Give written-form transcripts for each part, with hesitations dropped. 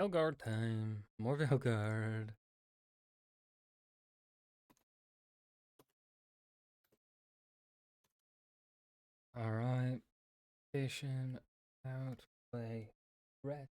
Veilguard time. More Veilguard. Alright. Station. Out. Play. Red.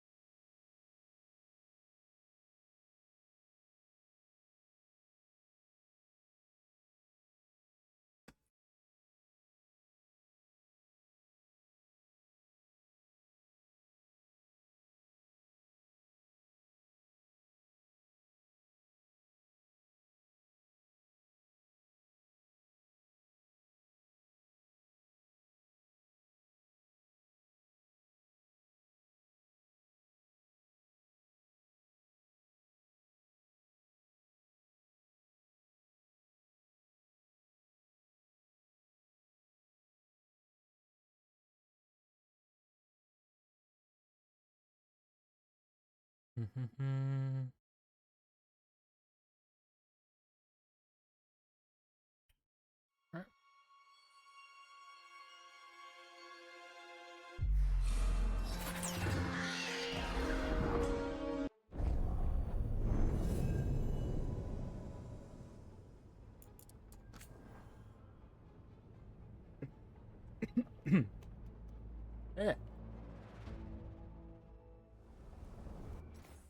Yeah.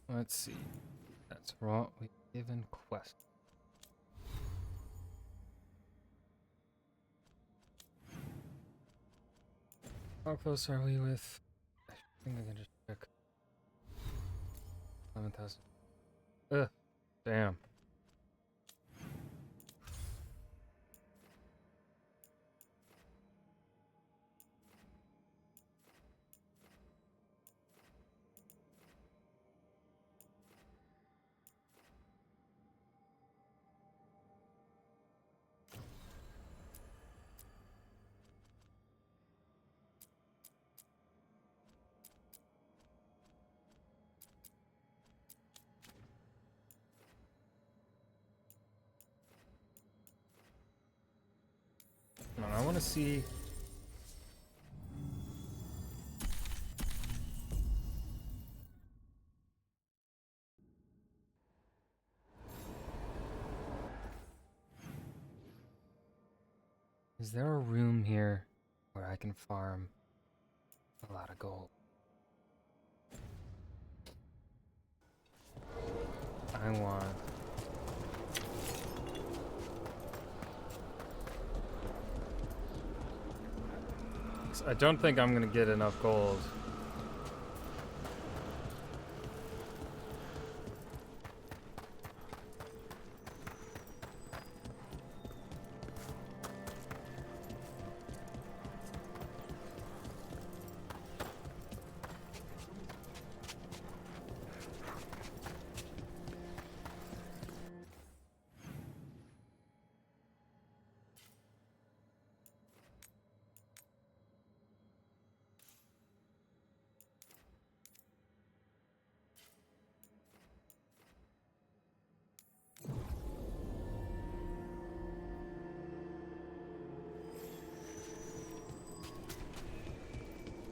Let's see. That's what we given quest. How close are we with? I think I can just check. 11,000. Ugh. Damn. I want to see. Is there a room here where I can farm a lot of gold? I want. I don't think I'm gonna get enough gold.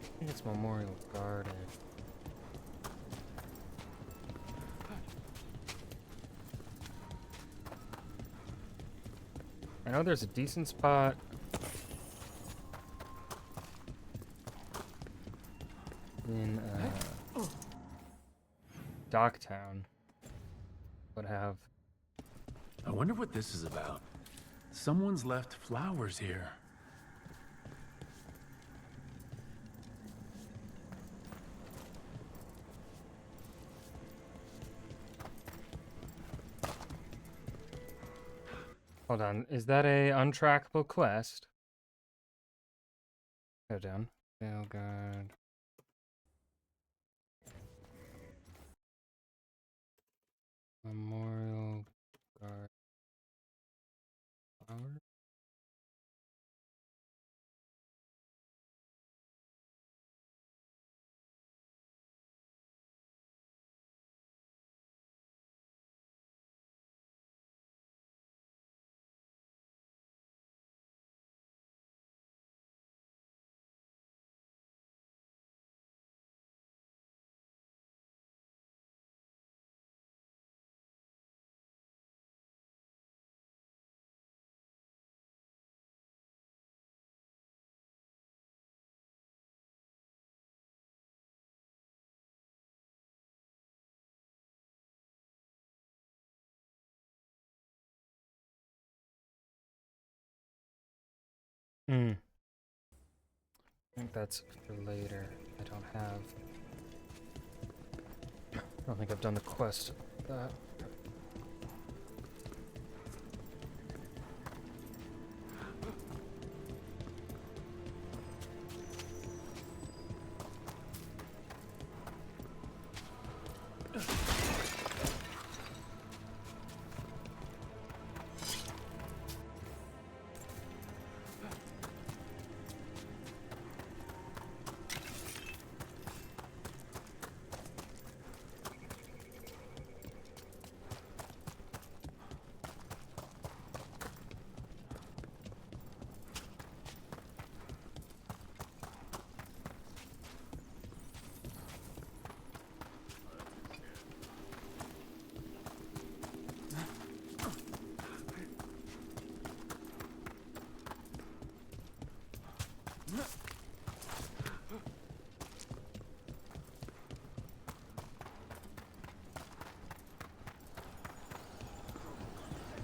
I think it's Memorial Garden. I know there's a decent spot in Docktown. Would have. I wonder what this is about. Someone's left flowers here. Hold on, is that a untrackable quest? Go down. Veilguard. Memorial Guard. Flower? Hmm. I think that's for later. I don't think I've done the quest for that.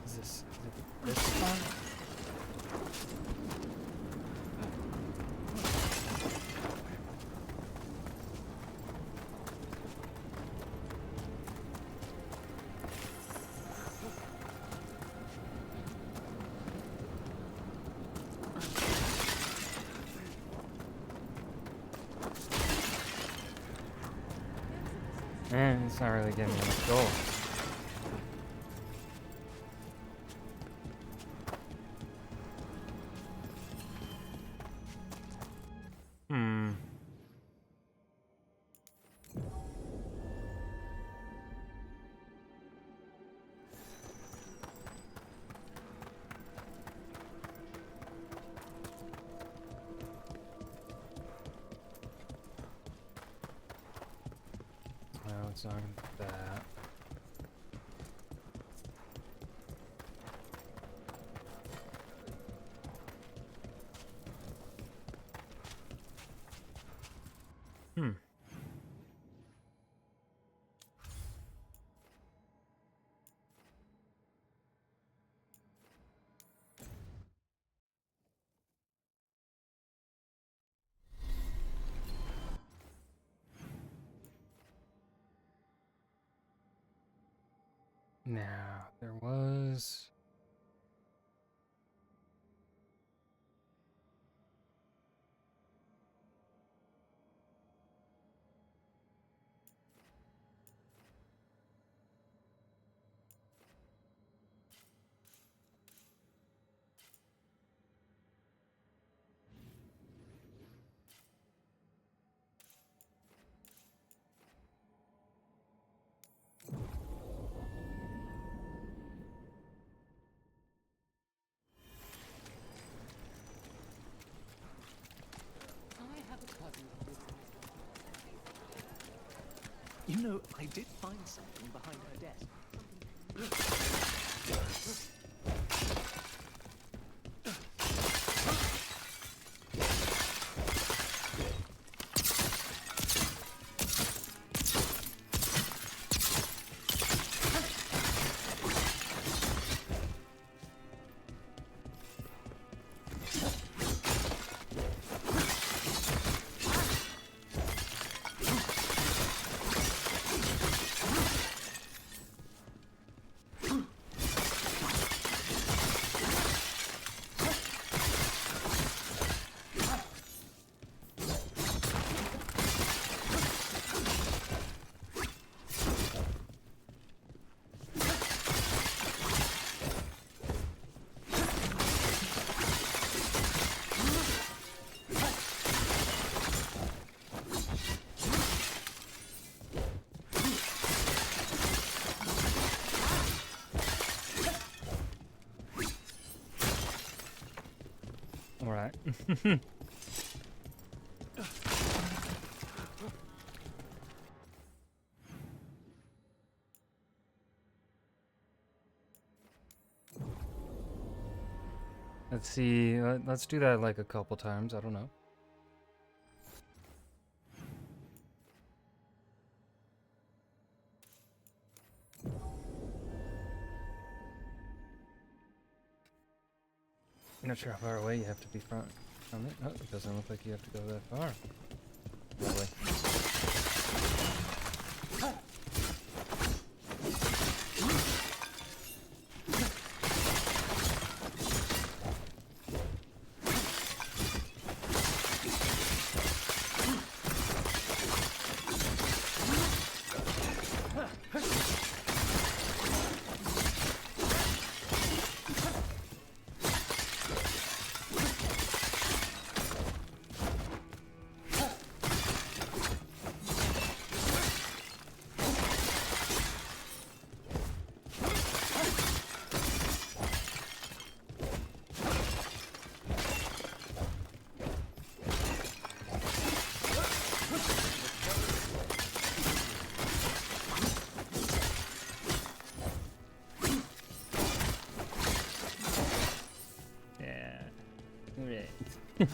Is it this one? It's not really giving me enough gold. Hmm. No, it's not gonna be that. Hmm. Now, there was... I have a cousin who lives in... You know, I did find something behind her desk. Alright. Let's see. Let's do that like a couple times. I don't know. Not sure how far away you have to be from it. Oh, it doesn't look like you have to go that far. Lovely.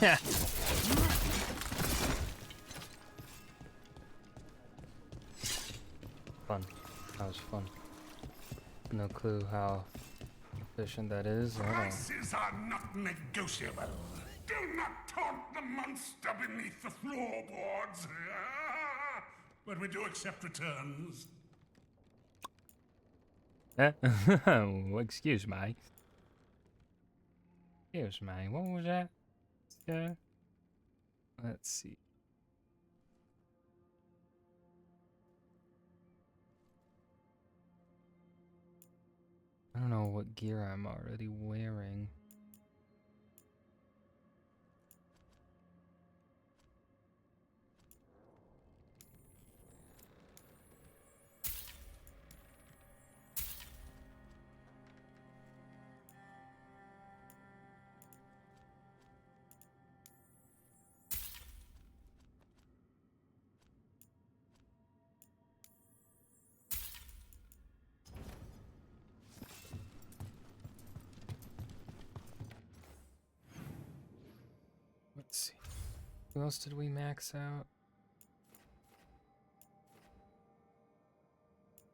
Yeah. Fun. That was fun. No clue how efficient that is at all. Prices are not negotiable. Do not taunt the monster beneath the floorboards. But we do accept returns. Excuse me. Excuse me. What was that? Let's see. I don't know what gear I'm already wearing. Let's see. Who else did we max out?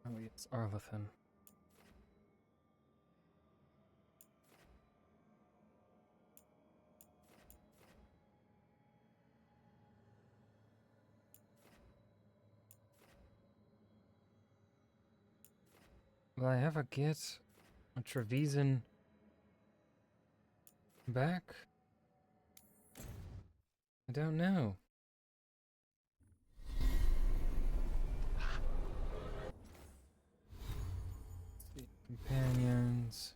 Oh, it's Arlathan. Will I ever get a Trevisan back? I don't know. Let's see. Companions.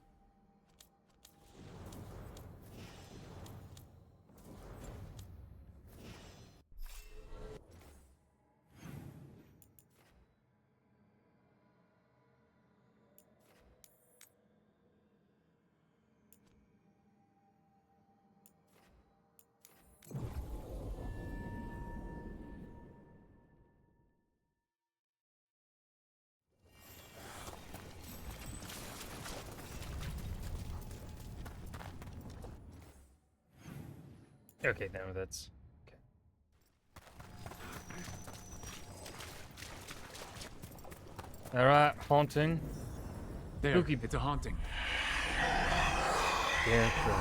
Okay, no, that's okay. Alright, haunting. There, Spooky. it's a haunting. Careful.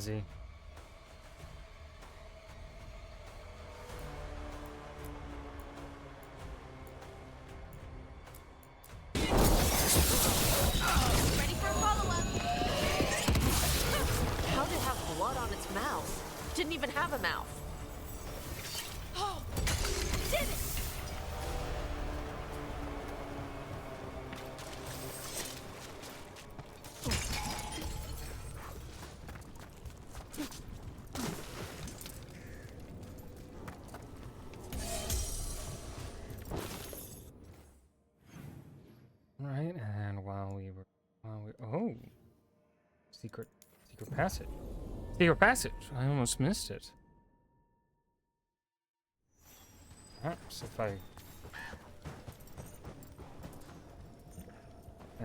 crazy. Ready for a follow-up? How did it have blood on its mouth? Didn't even have a mouth. Oh, did it! Right, and oh, secret passage. Secret passage. I almost missed it. Perhaps if I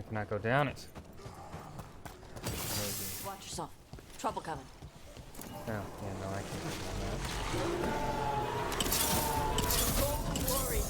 cannot go down it. Maybe. Watch yourself. Trouble coming. Oh, yeah, no, I can't go down that. Glory.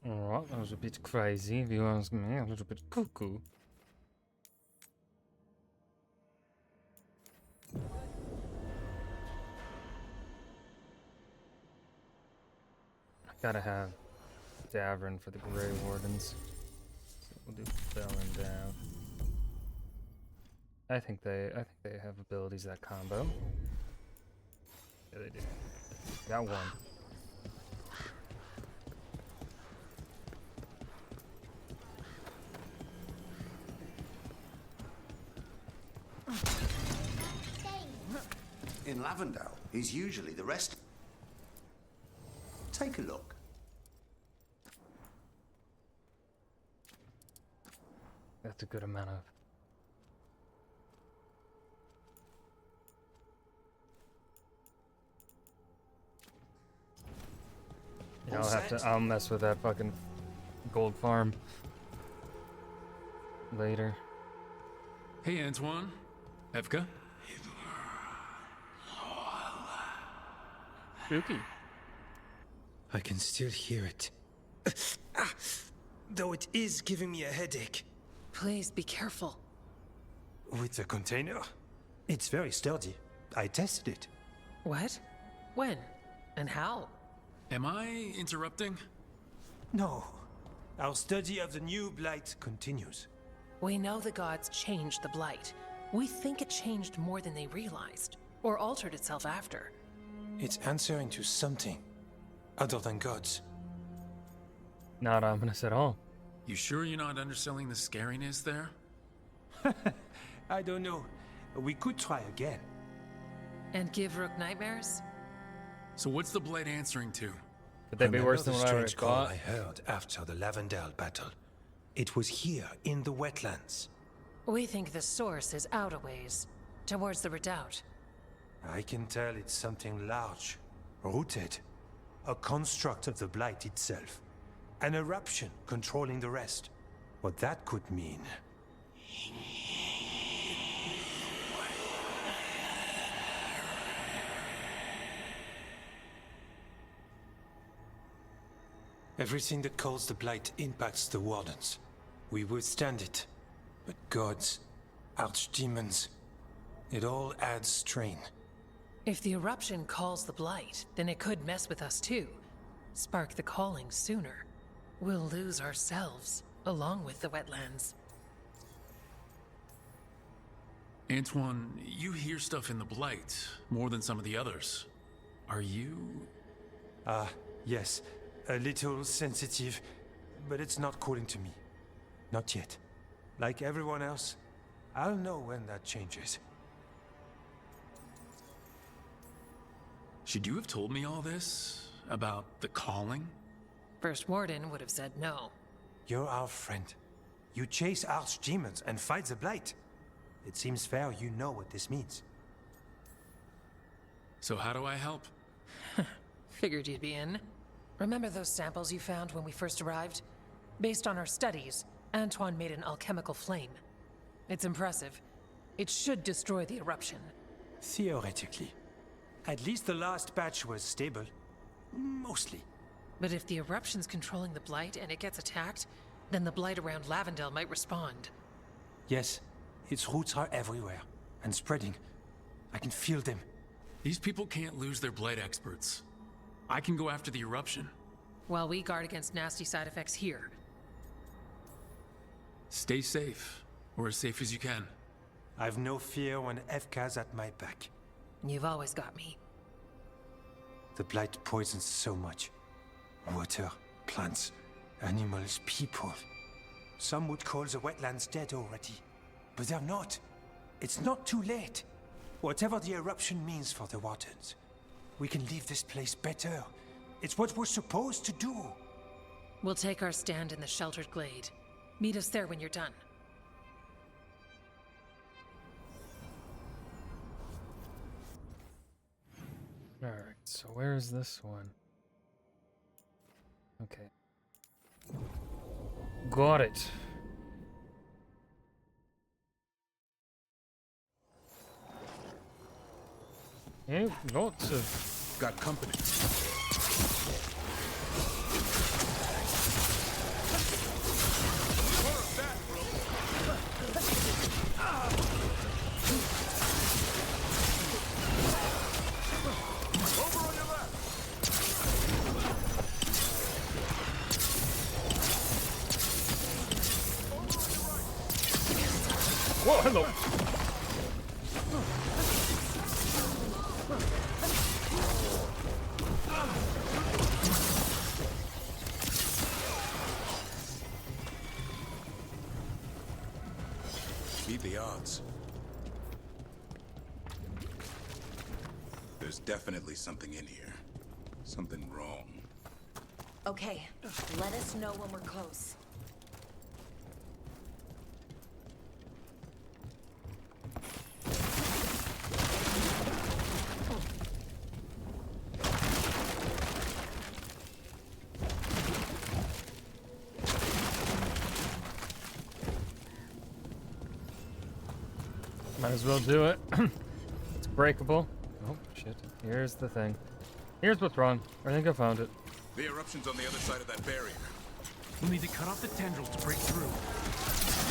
Well, that was a bit crazy, if you ask me. A little bit cuckoo. I gotta have Davern for the Grey Wardens. So we'll do Bell and Dav. I think they have abilities that combo. Yeah, they do. Got one. In Lavendale is usually the rest. Take a look. That's a good amount of. Yeah, I'll mess with that fucking gold farm later. Hey, Antoine. Evka? Spooky. I can still hear it. Though it is giving me a headache. Please be careful. With the container? It's very sturdy. I tested it. What? When? And how? Am I interrupting? No. Our study of the new blight continues. We know the gods changed the blight. We think it changed more than they realized, or altered itself after. It's answering to something other than gods. Not ominous at all. You sure you're not underselling the scariness there? I don't know. We could try again. And give Rook nightmares? So what's the blade answering to? Could that be worse than the what I strange call thought? I heard after the Lavendale battle. It was here in the wetlands. We think the source is out a ways, towards the redoubt. I can tell it's something large, rooted. A construct of the blight itself. An eruption controlling the rest. What that could mean. Everything that calls the blight impacts the Wardens. We withstand it. But gods, archdemons, it all adds strain. If the eruption calls the blight, then it could mess with us too. Spark the calling sooner. We'll lose ourselves, along with the wetlands. Antoine, you hear stuff in the blight more than some of the others. Are you... Yes. A little sensitive, but it's not calling to me. Not yet. Like everyone else, I'll know when that changes. Should you have told me all this? About the calling? First Warden would have said no. You're our friend. You chase archdemons and fight the Blight. It seems fair you know what this means. So how do I help? Figured you'd be in. Remember those samples you found when we first arrived? Based on our studies, Antoine made an alchemical flame. It's impressive. It should destroy the eruption. Theoretically. At least the last batch was stable. Mostly. But if the eruption's controlling the Blight and it gets attacked, then the Blight around Lavendel might respond. Yes, its roots are everywhere. And spreading. I can feel them. These people can't lose their Blight experts. I can go after the eruption. While we guard against nasty side effects here. Stay safe, or as safe as you can. I've no fear when FK's at my back. You've always got me. The Blight poisons so much. Water, plants, animals, people. Some would call the wetlands dead already. But they're not. It's not too late. Whatever the eruption means for the Wardens, we can leave this place better. It's what we're supposed to do. We'll take our stand in the sheltered glade. Meet us there when you're done. Alright, so where is this one? Okay. Got it. Yeah, lots of... Got company. Whoa, hello! Beat the odds. There's definitely something in here. Something wrong. Okay, let us know when we're close. Might as well do it. It's breakable. Oh, shit. Here's the thing. Here's what's wrong. I think I found it. The eruption's on the other side of that barrier. We'll need to cut off the tendrils to break through.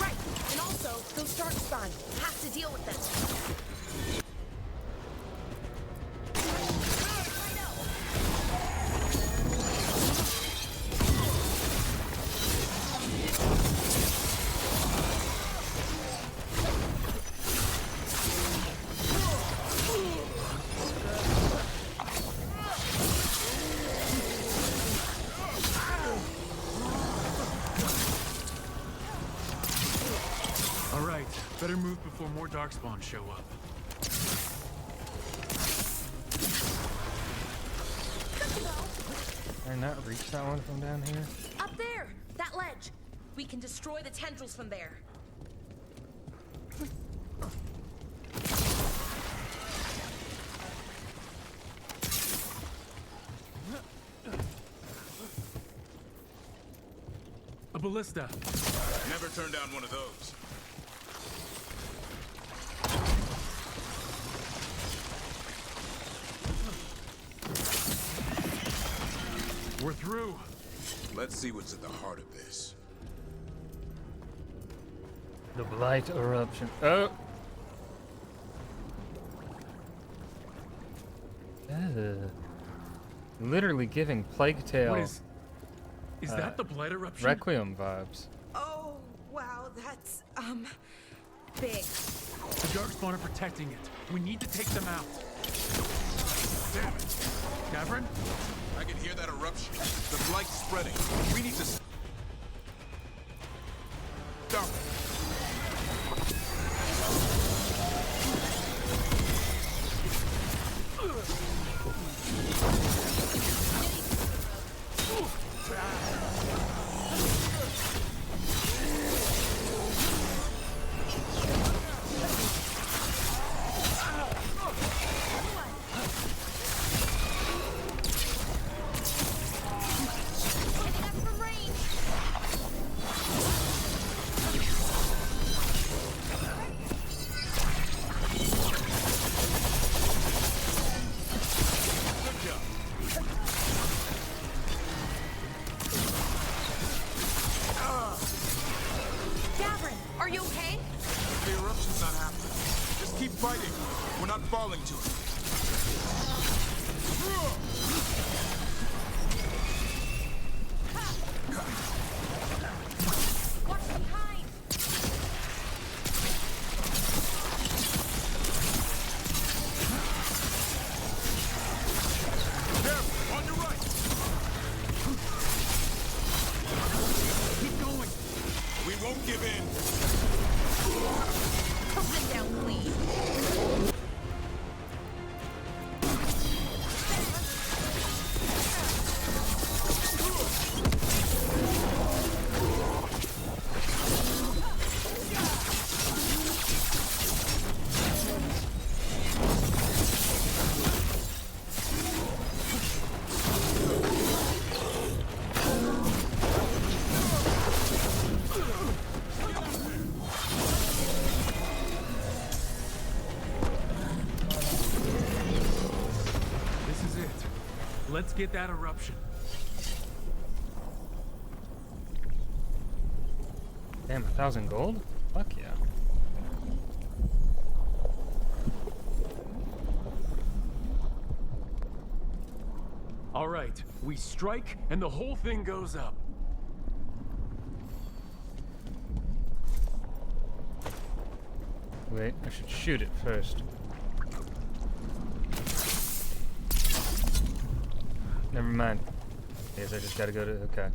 Right, and also, those dark spawn. Have to deal with them. All right, better move before more darkspawn show up. Can I not reach that one from down here? Up there, that ledge. We can destroy the tendrils from there. A ballista. Never turn down one of those. We're through. Let's see what's at the heart of this. The Blight eruption. Oh! Literally giving Plague Tale What is that the Blight eruption? Requiem vibes. Oh, wow, that's, big. The darkspawn are protecting it. We need to take them out. Damn it. Cavern? I can hear that eruption. The blight's spreading. We need to stop it. fighting. We're not falling to it. Watch behind! There, on your right. Keep going. We won't give in. Sit down, please. This is it. Let's get that eruption. Damn, 1,000 gold? Fuck yeah. All right, we strike and the whole thing goes up. Wait, I should shoot it first. Never mind. I guess I just gotta go to... Okay.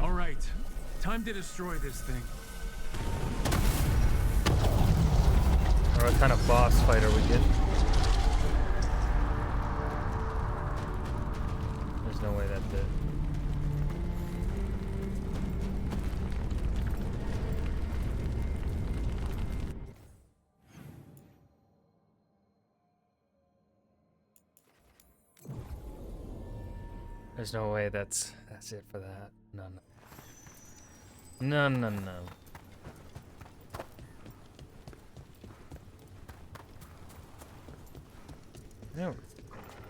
All right, time to destroy this thing. Or what kind of boss fight are we getting? There's no way that did. There's no way that's it for that. No, no. No, no, no. No.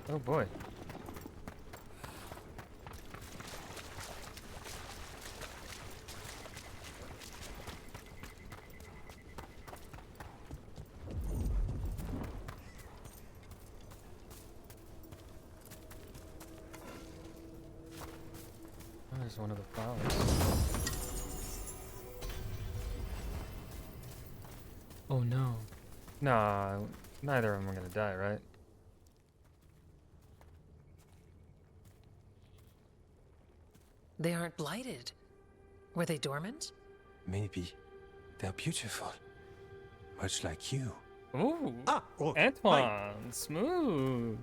Oh boy. Oh, there's one of the flowers. Oh no. Nah, neither of them are gonna die, right? They aren't blighted. Were they dormant? Maybe. They're beautiful. Much like you. Ooh. Ah, oh, Antoine, smooth.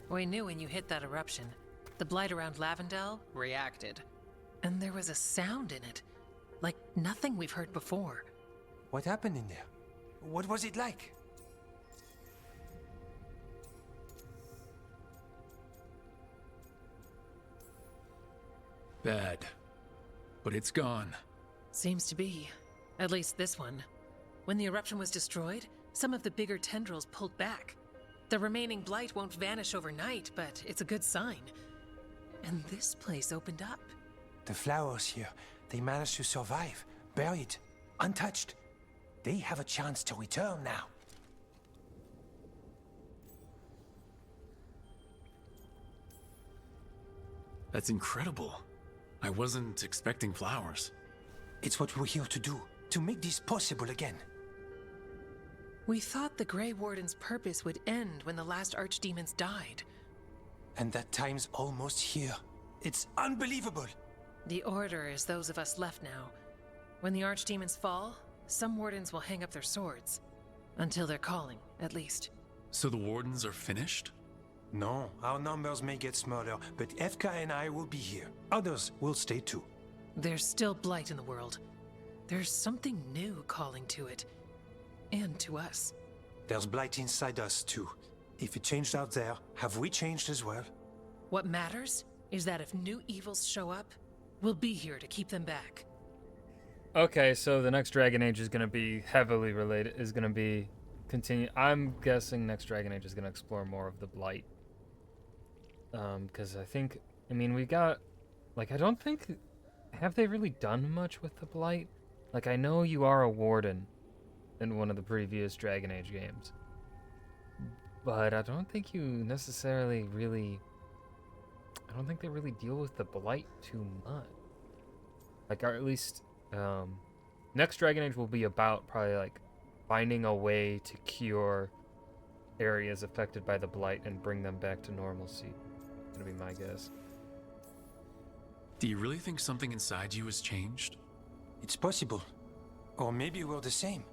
We knew when you hit that eruption. The blight around Lavendel reacted. And there was a sound in it. Like nothing we've heard before. What happened in there? What was it like? Bad. But it's gone. Seems to be. At least this one. When the eruption was destroyed, some of the bigger tendrils pulled back. The remaining blight won't vanish overnight, but it's a good sign. And this place opened up. The flowers here, they managed to survive, buried, untouched. They have a chance to return now. That's incredible. I wasn't expecting flowers. It's what we're here to do, to make this possible again. We thought the Grey Warden's purpose would end when the last archdemons died. And that time's almost here. It's unbelievable. The Order is those of us left now. When the archdemons fall, some wardens will hang up their swords. Until they're calling, at least. So the wardens are finished? No, our numbers may get smaller, but FK and I will be here. Others will stay too. There's still blight in the world. There's something new calling to it. And to us. There's blight inside us too. If it changed out there, have we changed as well? What matters is that if new evils show up, we'll be here to keep them back. Okay, so the next Dragon Age is gonna be heavily related. Is gonna be continue. I'm guessing next Dragon Age is gonna explore more of the blight. Because I mean, we got, like, I don't think, have they really done much with the blight? Like, I know you are a warden in one of the previous Dragon Age games, but I don't think you necessarily really... I don't think they really deal with the Blight too much. Like, or at least, next Dragon Age will be about probably, like, finding a way to cure areas affected by the Blight and bring them back to normalcy. That's gonna be my guess. Do you really think something inside you has changed? It's possible. Or maybe we're the same.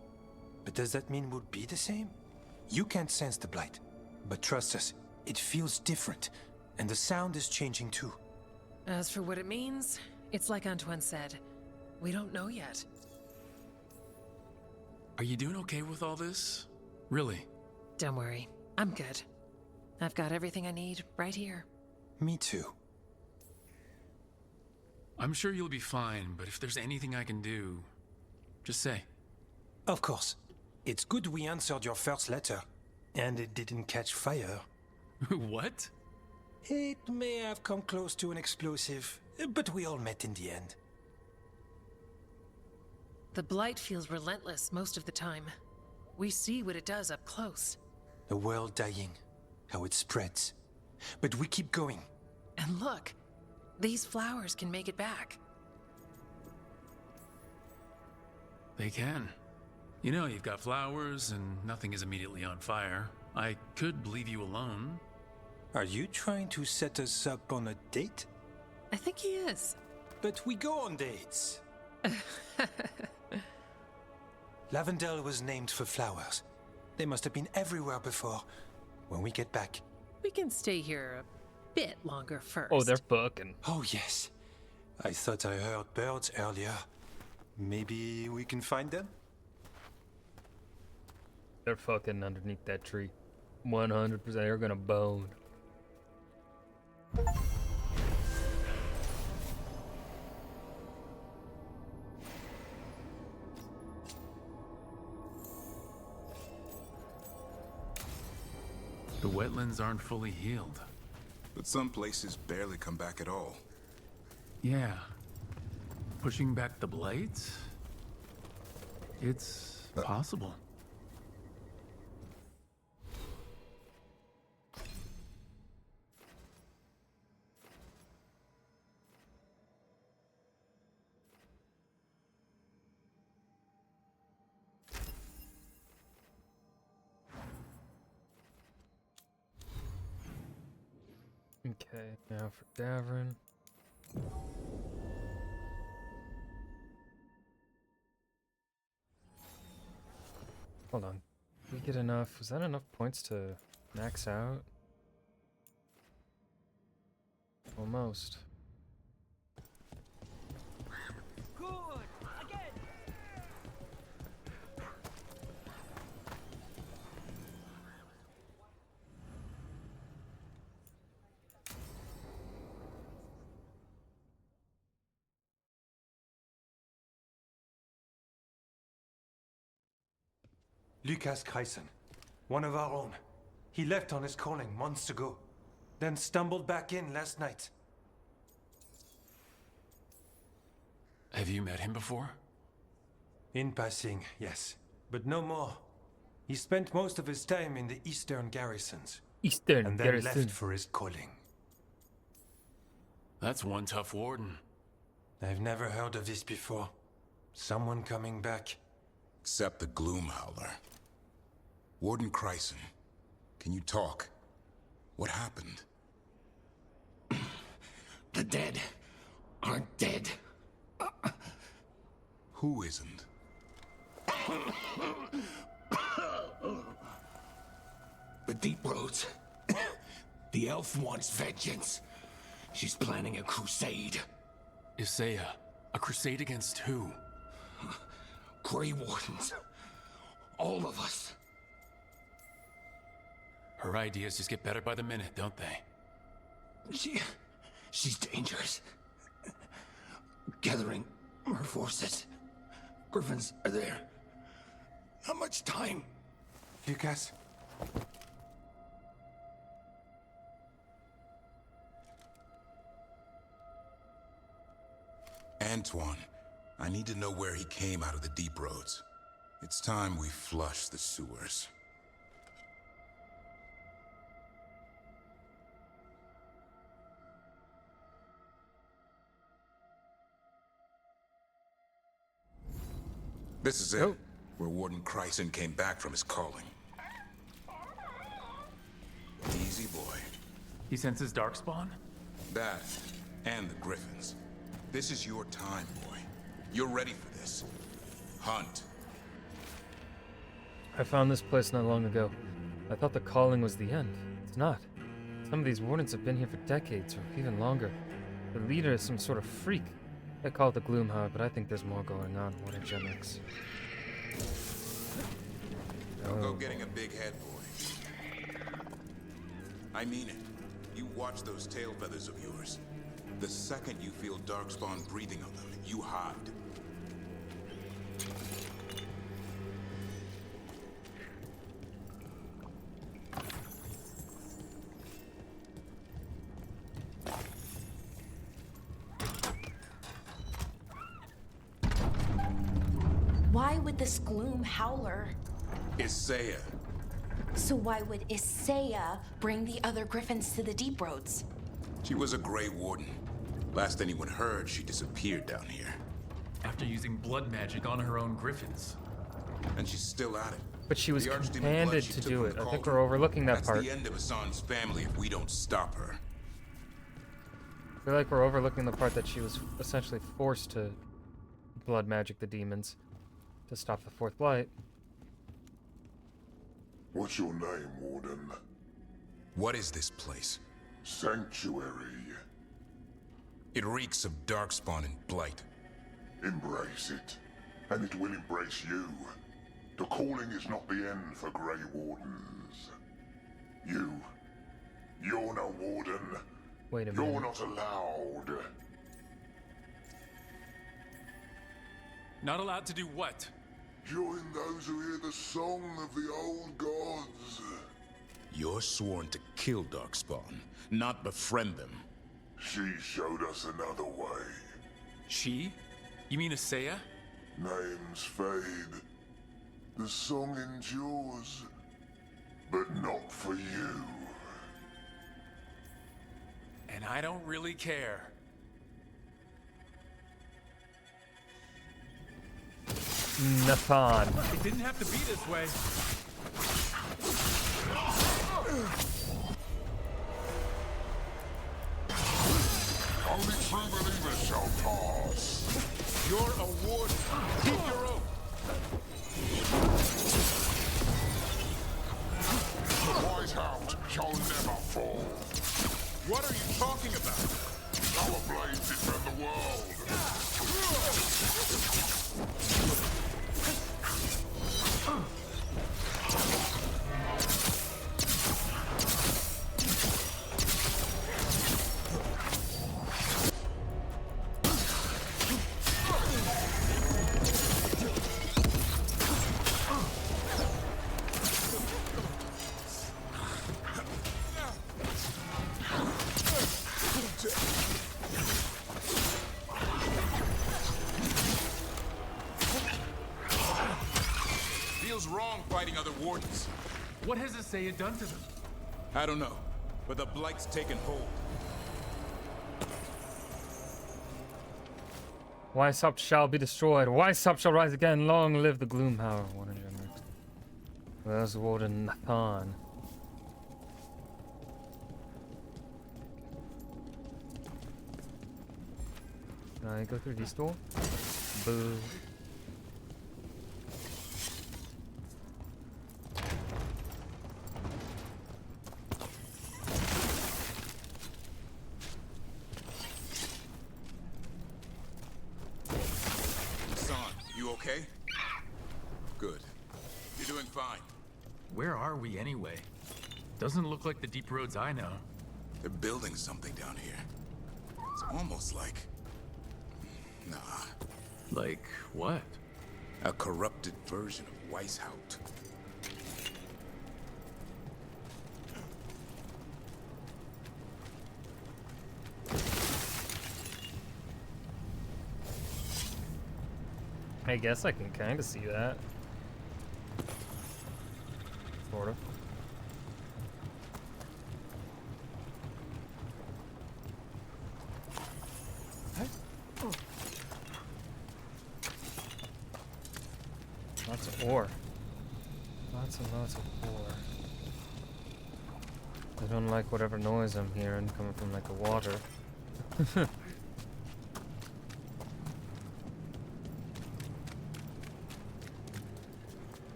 But does that mean we'll be the same? You can't sense the Blight. But trust us, it feels different. And the sound is changing too. As for what it means, it's like Antoine said. We don't know yet. Are you doing okay with all this? Really? Don't worry, I'm good. I've got everything I need right here. Me too. I'm sure you'll be fine, but if there's anything I can do, just say. Of course. It's good we answered your first letter. And it didn't catch fire. What? It may have come close to an explosive, but we all met in the end. The Blight feels relentless most of the time. We see what it does up close. A world dying, how it spreads. But we keep going. And look, these flowers can make it back. They can. You know, you've got flowers and nothing is immediately on fire. I could leave you alone. Are you trying to set us up on a date? I think he is. But we go on dates. Lavendel was named for flowers. They must have been everywhere before. When we get back. We can stay here a bit longer first. Oh, they're fucking. Oh, yes. I thought I heard birds earlier. Maybe we can find them? They're fucking underneath that tree. 100%. They're gonna bone. The wetlands aren't fully healed. But some places barely come back at all. Yeah. Pushing back the Blight? It's possible. Okay, now for Davrin. Hold on. Did we get enough? Was that enough points to max out? Almost. Good! Again! Lucas Chryson, one of our own. He left on his calling months ago, then stumbled back in last night. Have you met him before? In passing, yes, but no more. He spent most of his time in the eastern garrisons, Eastern and then Garrison. left for his calling. That's one tough warden. I've never heard of this before. Someone coming back. Except the Gloom Howler. Warden Chryson, can you talk? What happened? The dead aren't dead. Who isn't? The Deep Roads. The elf wants vengeance. She's planning a crusade. Isaiah, a crusade against who? Grey Wardens. All of us. Her ideas just get better by the minute, don't they? She's dangerous. Gathering her forces. Griffins are there. How much time? Lucas? Antoine, I need to know where he came out of the deep roads. It's time we flush the sewers. This is it, where Warden Chryson came back from his calling. Easy boy. He senses darkspawn? That, and the Griffins. This is your time, boy. You're ready for this. Hunt. I found this place not long ago. I thought the calling was the end. It's not. Some of these wardens have been here for decades, or even longer. The leader is some sort of freak. They call it the Gloomhound, but I think there's more going on, Warden Jennings. Don't go getting a big head, boy. I mean it. You watch those tail feathers of yours. The second you feel darkspawn breathing on them, you hide. Why would this gloom howler? Isaiah. So why would Isaiah bring the other griffins to the deep roads? She was a Grey Warden. Last anyone heard, she disappeared down here. After using blood magic on her own griffins. And she's still at it. But she was The Archdemon commanded blood she to took do from it. the I think cauldron, we're overlooking that that's part. the end of Hassan's family if we don't stop her. I feel like we're overlooking the part that she was essentially forced to blood magic the demons to stop the Fourth Blight. What's your name, Warden? What is this place? Sanctuary. It reeks of darkspawn and blight. Embrace it, and it will embrace you. The calling is not the end for Grey Wardens. You're no warden. Wait a You're minute. not allowed. Not allowed to do what? Join those who hear the song of the old gods. You're sworn to kill darkspawn, not befriend them. She showed us another way. She? You mean Isaiah? Names fade. The song endures. But not for you. And I don't really care. Nathan. It didn't have to be this way. Only true believers shall pass. You're a warden. Keep your oath. The wise hound shall never fall. What are you talking about? Our blades defend the world. Feels wrong fighting other wardens. What has Isaiah done to them? I don't know, but the blight's taken hold. Weishaupt shall be destroyed. Weishaupt shall rise again. Long live the Gloomhound. Warden Jennings. There's Warden Nathan. Can I go through this door? Boo. Son, you okay? Good. You're doing fine. Where are we anyway? Doesn't look like the deep roads I know. They're building something down here. It's almost like... Nah. Like what? A corrupted version of Weishaupt. I guess I can kind of see that. Sort of. Lots of ore. Lots and lots of ore. I don't like whatever noise I'm hearing coming from like the water.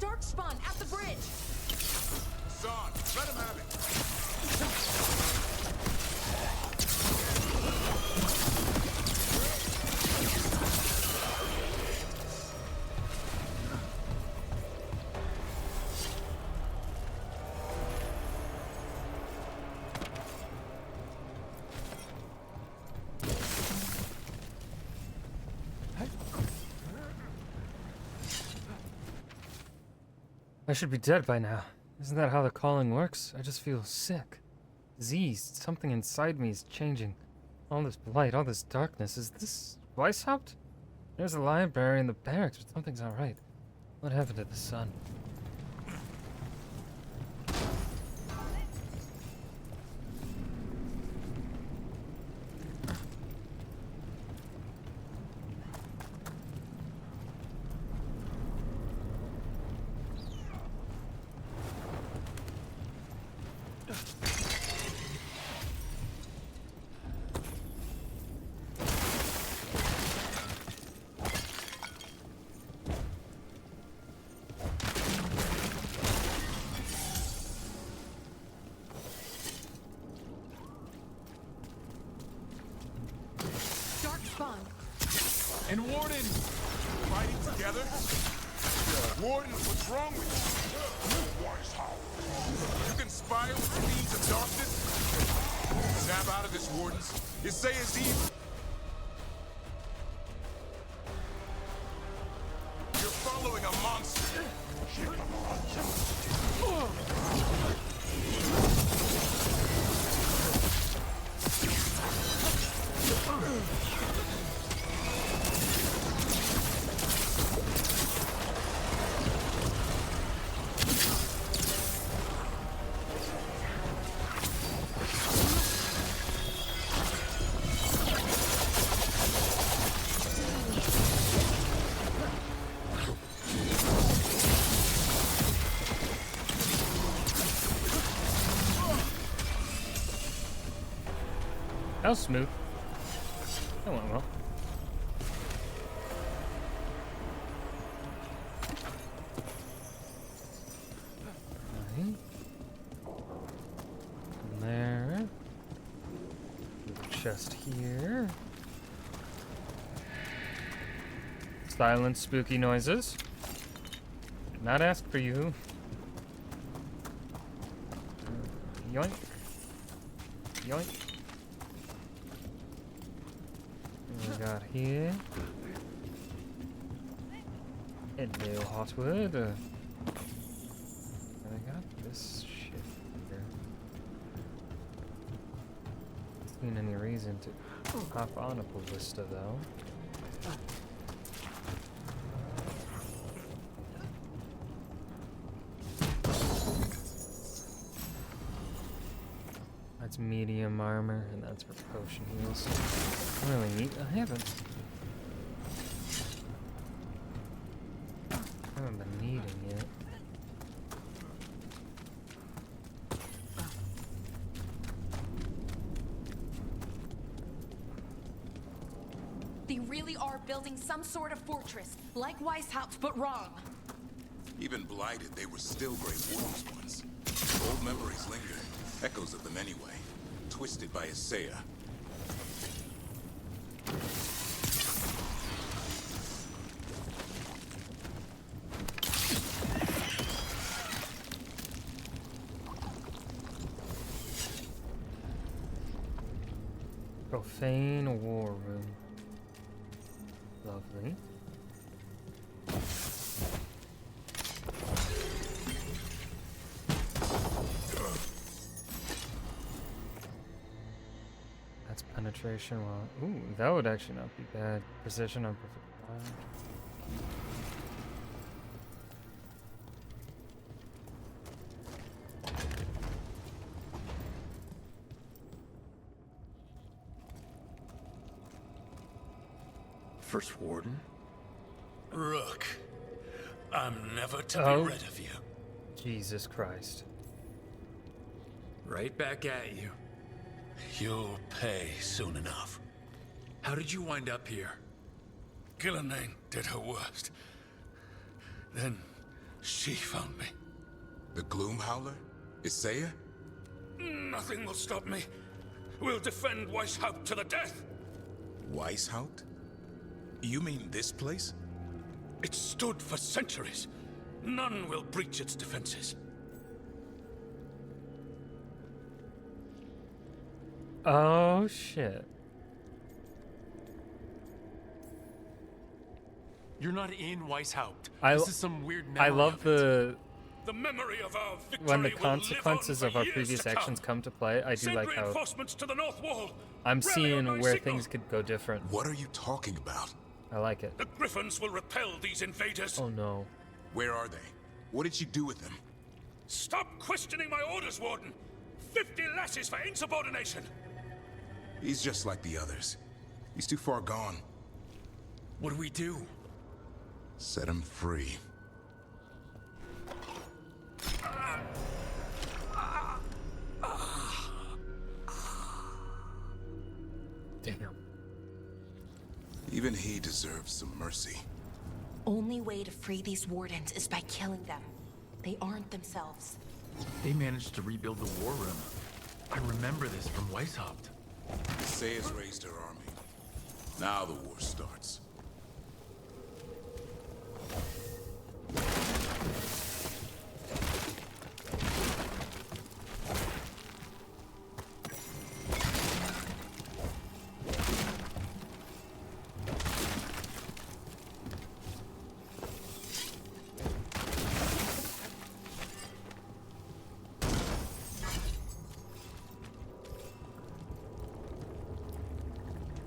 Darkspawn at the bridge. Zod, let him have it. I should be dead by now. Isn't that how the calling works? I just feel sick. Diseased. Something inside me is changing. All this blight, all this darkness. Is this Weishaupt? There's a library in the barracks, but something's not right. What happened to the sun? And Warden! Fighting together? Warden, what's wrong with you? You conspire with the fiends of darkness? Snap out of this, Wardens. You say it's evil. You're following a monster. That was smooth. That went well. Right. And there. Chest here. Silent, spooky noises. Did not ask for you. Yoink. Yoink. What we got here? Hello, Hotwood. And I got this shit here. Seen any reason to hop on a ballista though? That's medium armor, and that's for potion heals. Really neat. I haven't been needing it. They really are building some sort of fortress, like Weishaupt, but wrong. Even blighted, they were still Great Wardens once. Old memories linger, echoes of them anyway, twisted by Isaiah. Profane war room. Lovely. That's penetration. Well, ooh, that would actually not be bad. Precision on perfect blind. First Warden? Rook, I'm never to Oh. be rid of you. Jesus Christ. Right back at you. You'll pay soon enough. How did you wind up here? Gillenane did her worst. Then she found me. The Gloom Howler? Isaiah? Nothing will stop me. We'll defend Weishaupt to the death. Weishaupt? You mean this place? It stood for centuries. None will breach its defenses. Oh shit. You're not in Weishaupt. I This is some weird I memory love of it. The memory of our victory when the will live on consequences for of our years previous to actions come to play. I do Send like how reinforcements to the north wall. I'm Rally seeing on my where signal. things could go different. What are you talking about? I like it. The Griffins will repel these invaders. Oh no. Where are they? What did you do with them? Stop questioning my orders, Warden. 50 lashes for insubordination. He's just like the others. He's too far gone. What do we do? Set him free. Damn. Even he deserves some mercy. Only way to free these wardens is by killing them. They aren't themselves. They managed to rebuild the war room. I remember this from Weishaupt. Isaiah's raised her army. Now the war starts.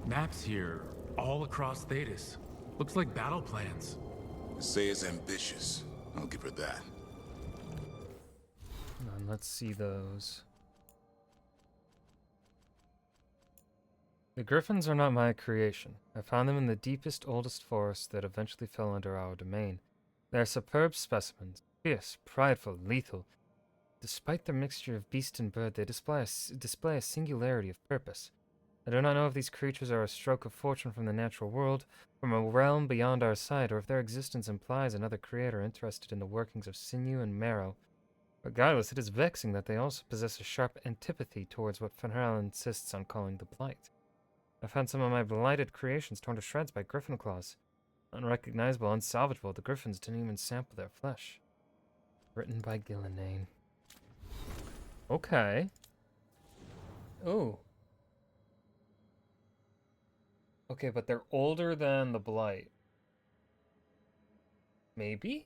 Maps here, all across Thetis. Looks like battle plans. Isaiah's ambitious. I'll give her that. Let's see those. The Griffins are not my creation. I found them in the deepest, oldest forest that eventually fell under our domain. They are superb specimens, fierce, prideful, lethal. Despite their mixture of beast and bird, they display a singularity of purpose. I do not know if these creatures are a stroke of fortune from the natural world, from a realm beyond our sight, or if their existence implies another creator interested in the workings of sinew and marrow. Regardless, it is vexing that they also possess a sharp antipathy towards what Fenrir insists on calling the Blight. I found some of my blighted creations torn to shreds by griffin claws. Unrecognizable, unsalvageable, the griffins didn't even sample their flesh. Written by Gillenane. Okay. Ooh. Okay, but they're older than the Blight. Maybe?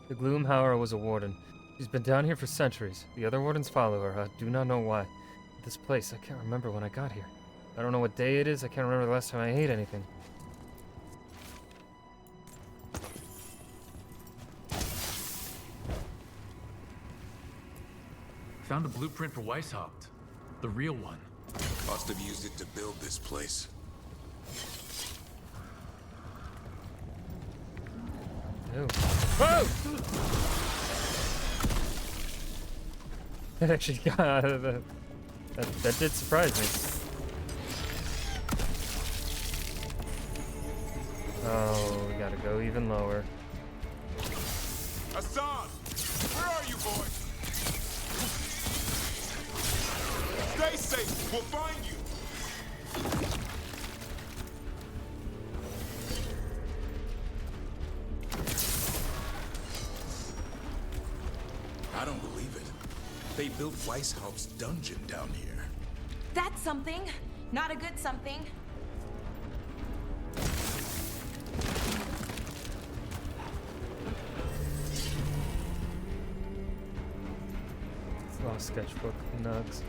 The Gloomhauer was a warden. She's been down here for centuries. The other wardens follow her. I do not know why. This place, I can't remember when I got here. I don't know what day it is. I can't remember the last time I ate anything. found a blueprint for Weishaupt. The real one. Must have used it to build this place. Oh. Whoa! That actually got that did surprise me. Oh, we gotta go even lower. Hassan! Where are you, boy? Stay safe! We'll find you! I don't believe it. They built Weishaupt's dungeon down here. That's something. Not a good something. Lost sketchbook, nugs.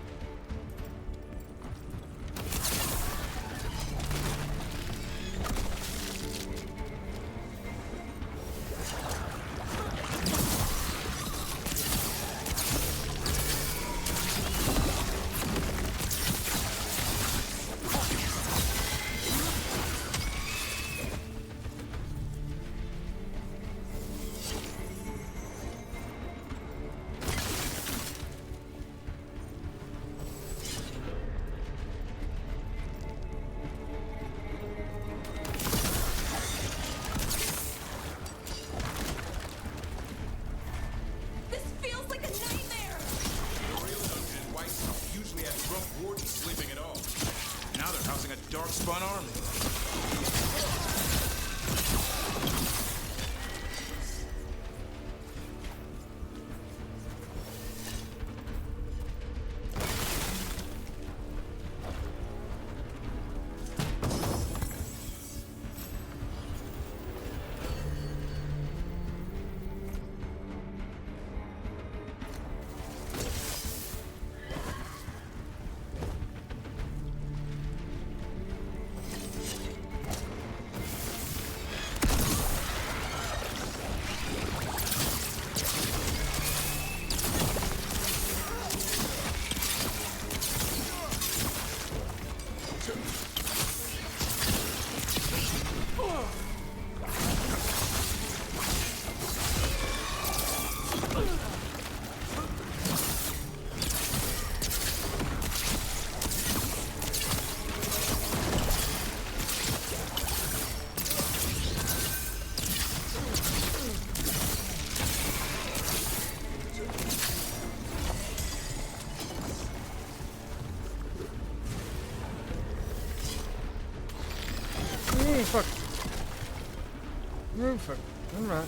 Darkspawn army. Fuck. Oh, fuck. Alright.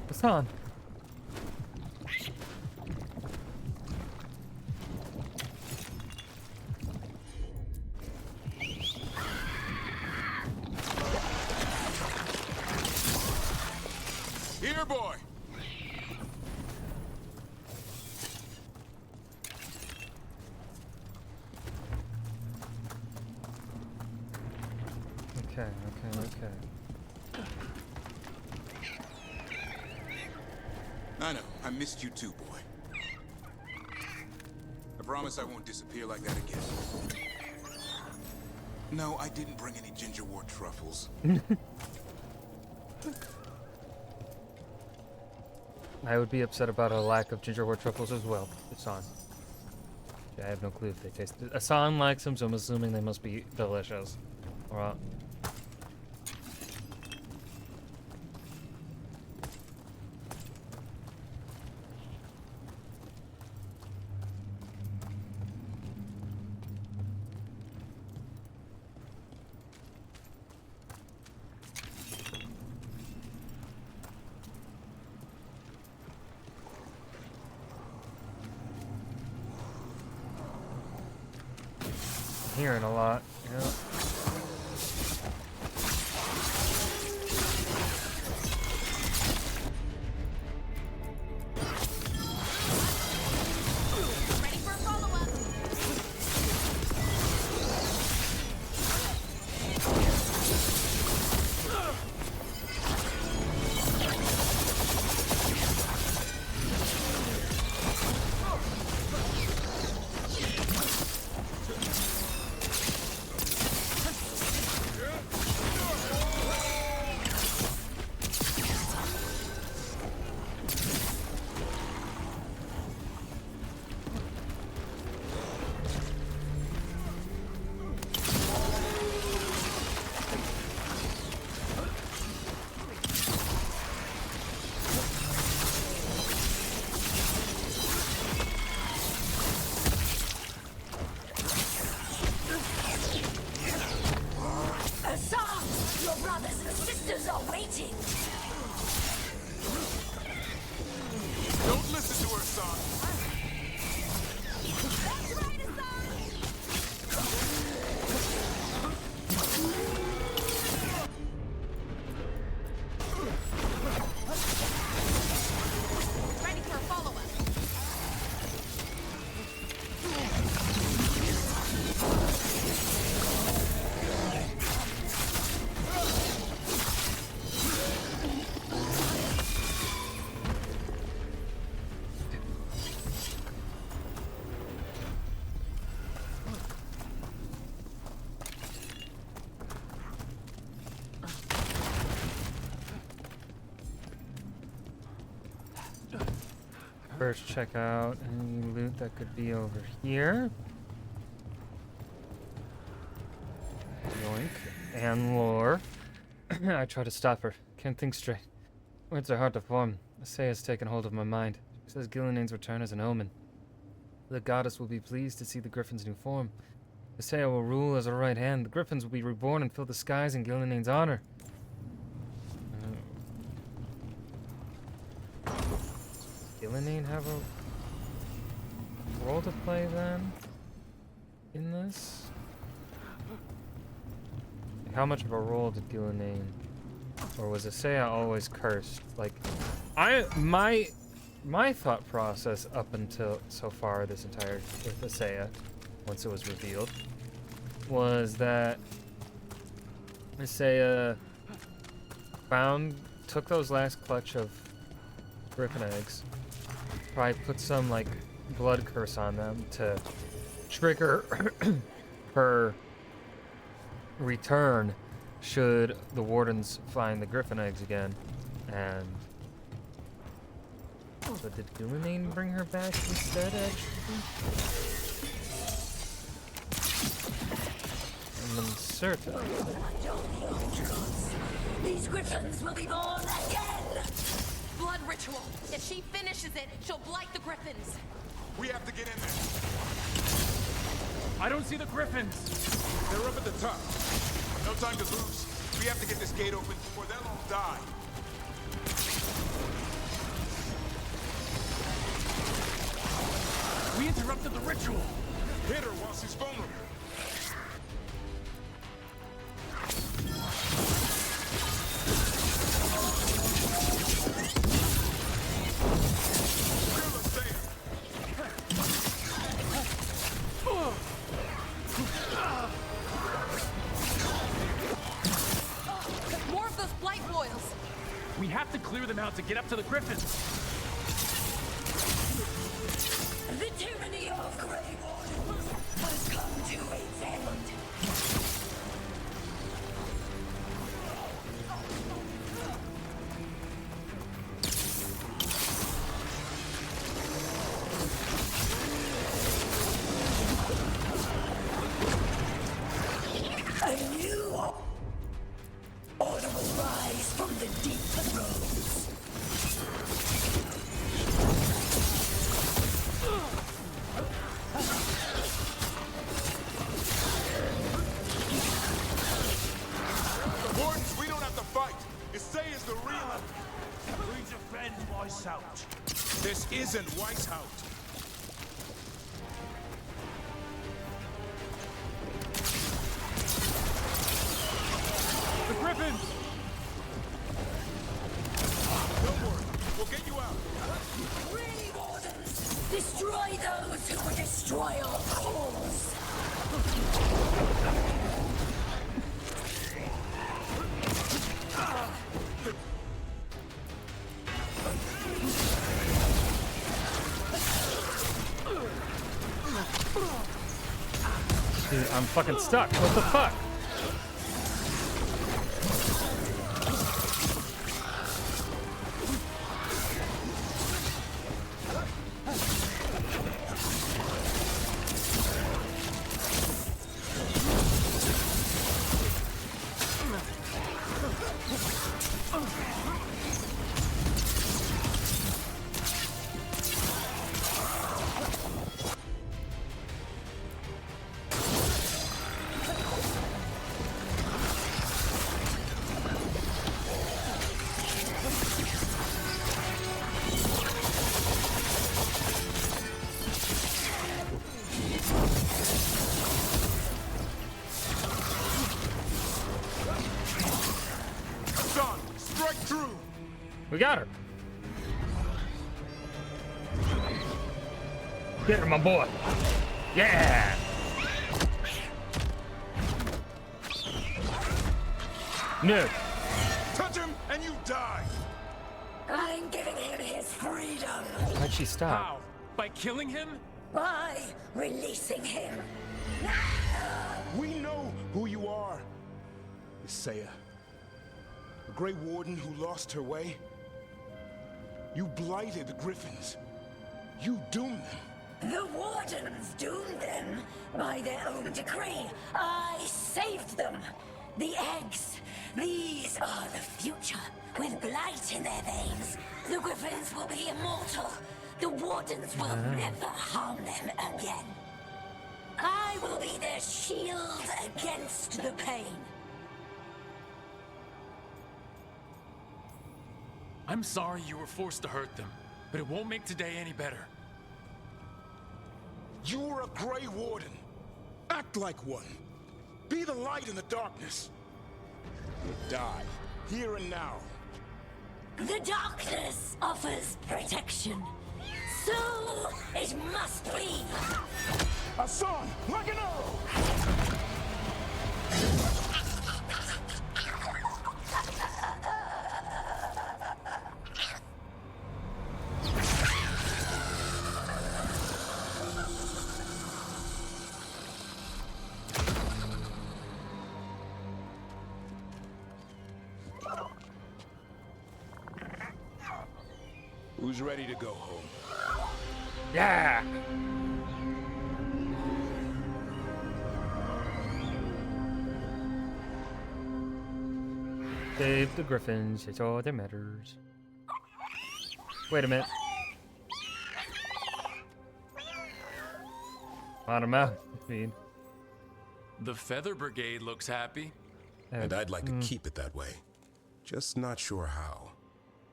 What's on? Here, boy. Okay. I know. I missed you too, boy. I promise I won't disappear like that again. No, I didn't bring any gingerwort truffles. I would be upset about a lack of gingerwort truffles as well. It's on. I have no clue if they taste. Asan likes them, so I'm assuming they must be delicious. Alright. hearing a lot. Yeah. Ready for a follow-up. Your brothers and sisters are waiting. Don't listen to her, son. That's right, Hassan. Ready for a follow-up. First, check out any loot that could be over here. Yoink. And lore. I try to stop her. Can't think straight. Words are hard to form. Asaya has taken hold of my mind. She says Gillian's return is an omen. The goddess will be pleased to see the Griffin's new form. Asaya will rule as her right hand. The Griffins will be reborn and fill the skies in Gillian's honor. Gillian have a role to play then in this? Like, how much of a role did Gillian, or was Asaya always cursed? Like, my thought process up until so far this entire with Asaya, once it was revealed, was that Asaya took those last clutch of Griffin eggs, probably put some like blood curse on them to trigger her return should the wardens find the Griffin eggs again. And but did Gillian bring her back instead, actually? I'm uncertain. These Griffins will be born again! Blood ritual. If she finishes it, she'll blight the Griffins. We have to get in there. I don't see the Griffins. They're up at the top. No time to lose. We have to get this gate open before they'll all die. We interrupted the ritual. Hit her while she's vulnerable. More of those blight boils. We have to clear them out to get up to the Griffins. The tyranny of Grey Wardens has come to its end. A new order will rise from the deep throes. Wardens, we don't have to fight. Isay is the real. We defend Weishaupt. This isn't Weishaupt. vile fools! Dude, I'm fucking stuck. What the fuck? We got her. Get her, my boy. Yeah. No. Touch him and you die. I'm giving him his freedom. Why'd she stop? How? By killing him? By releasing him. We know who you are. Isaiah. A Grey Warden who lost her way. You blighted the Griffins. You doomed them. The Wardens doomed them by their own decree. I saved them. The eggs. These are the future. With blight in their veins, the Griffins will be immortal. The Wardens will never harm them again. I will be their shield against the pain. I'm sorry you were forced to hurt them, but it won't make today any better. You're a Grey Warden. Act like one. Be the light in the darkness. Or die, here and now. The darkness offers protection. So it must be. Hassan, like an arrow! Who's ready to go home? Yeah. Save the Griffins. It's all that matters. Wait a minute. Let him out. I mean, The Feather Brigade looks happy. And I'd like to keep it that way. Just not sure how.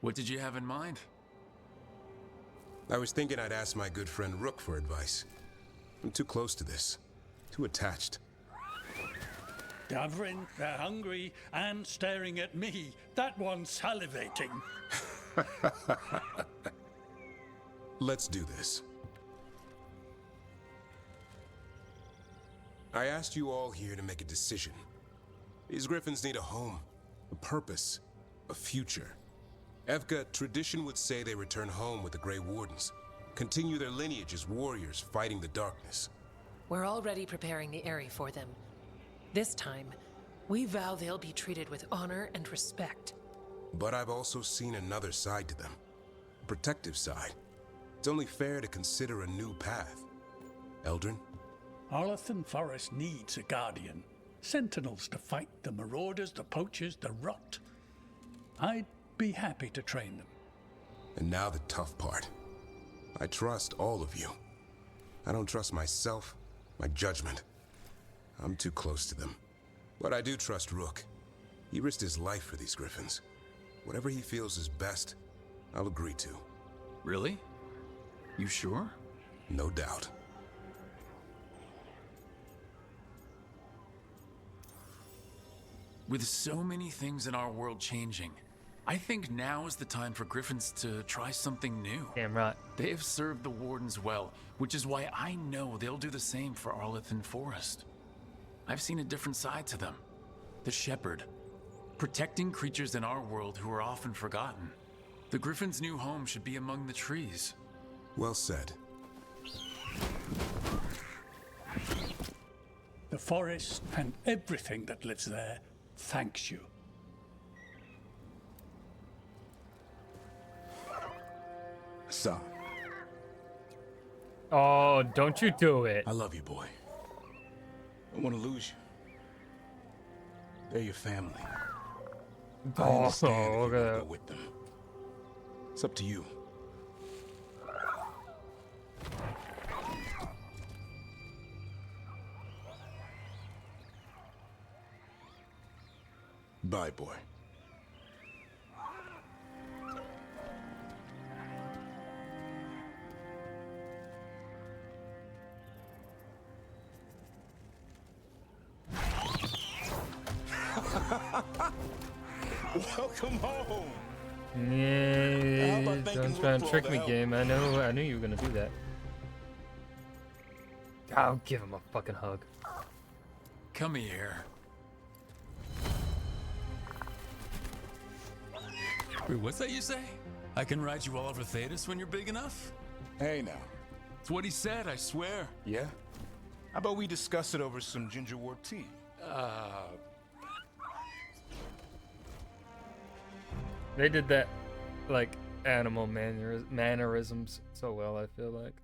What did you have in mind? I was thinking I'd ask my good friend Rook for advice. I'm too close to this. Too attached. Davrin, they're hungry and staring at me. That one's salivating. Let's do this. I asked you all here to make a decision. These Griffins need a home, a purpose, a future. Evka, tradition would say they return home with the Grey Wardens. Continue their lineage as warriors fighting the darkness. We're already preparing the area for them. This time, we vow they'll be treated with honor and respect. But I've also seen another side to them. A protective side. It's only fair to consider a new path. Eldrin? Arlathan Forest needs a guardian. Sentinels to fight the marauders, the poachers, the rot. I'd be happy to train them. And now the tough part. I trust all of you. I don't trust myself, my judgment. I'm too close to them. But I do trust Rook. He risked his life for these Griffins. Whatever he feels is best, I'll agree to. Really? You sure? No doubt. With so many things in our world changing, I think now is the time for Griffins to try something new. Damn right. They have served the Wardens well, which is why I know they'll do the same for Arlethan Forest. I've seen a different side to them. The Shepherd. Protecting creatures in our world who are often forgotten. The Griffin's new home should be among the trees. Well said. The forest and everything that lives there thanks you. Son. Oh, don't you do it. I love you, boy. I don't want to lose you. They're your family. I understand if you look wanna at go that. with them. It's up to you. Bye, boy. Welcome home. Yeah, about making don't try and room for trick all me, the game. I knew you were gonna do that. I'll give him a fucking hug. Come here. Wait, what's that you say? I can ride you all over Thetis when you're big enough? Hey now. It's what he said, I swear. Yeah? How about we discuss it over some ginger wort tea? They did that, like, animal mannerisms so well, I feel like.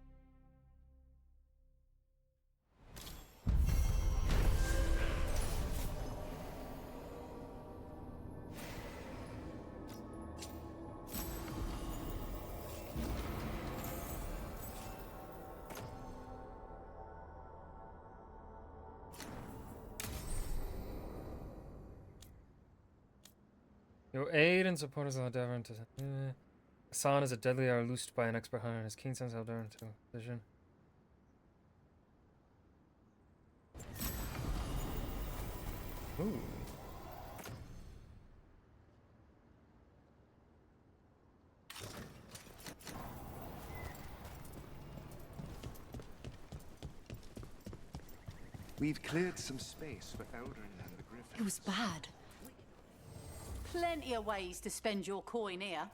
Your aid and support is endeavor into Hassan is a deadly arrow loosed by an expert hunter and his keen sense of endeavor into vision. Ooh. We've cleared some space for Eldrin and the Griffin. It was bad. Plenty of ways to spend your coin here.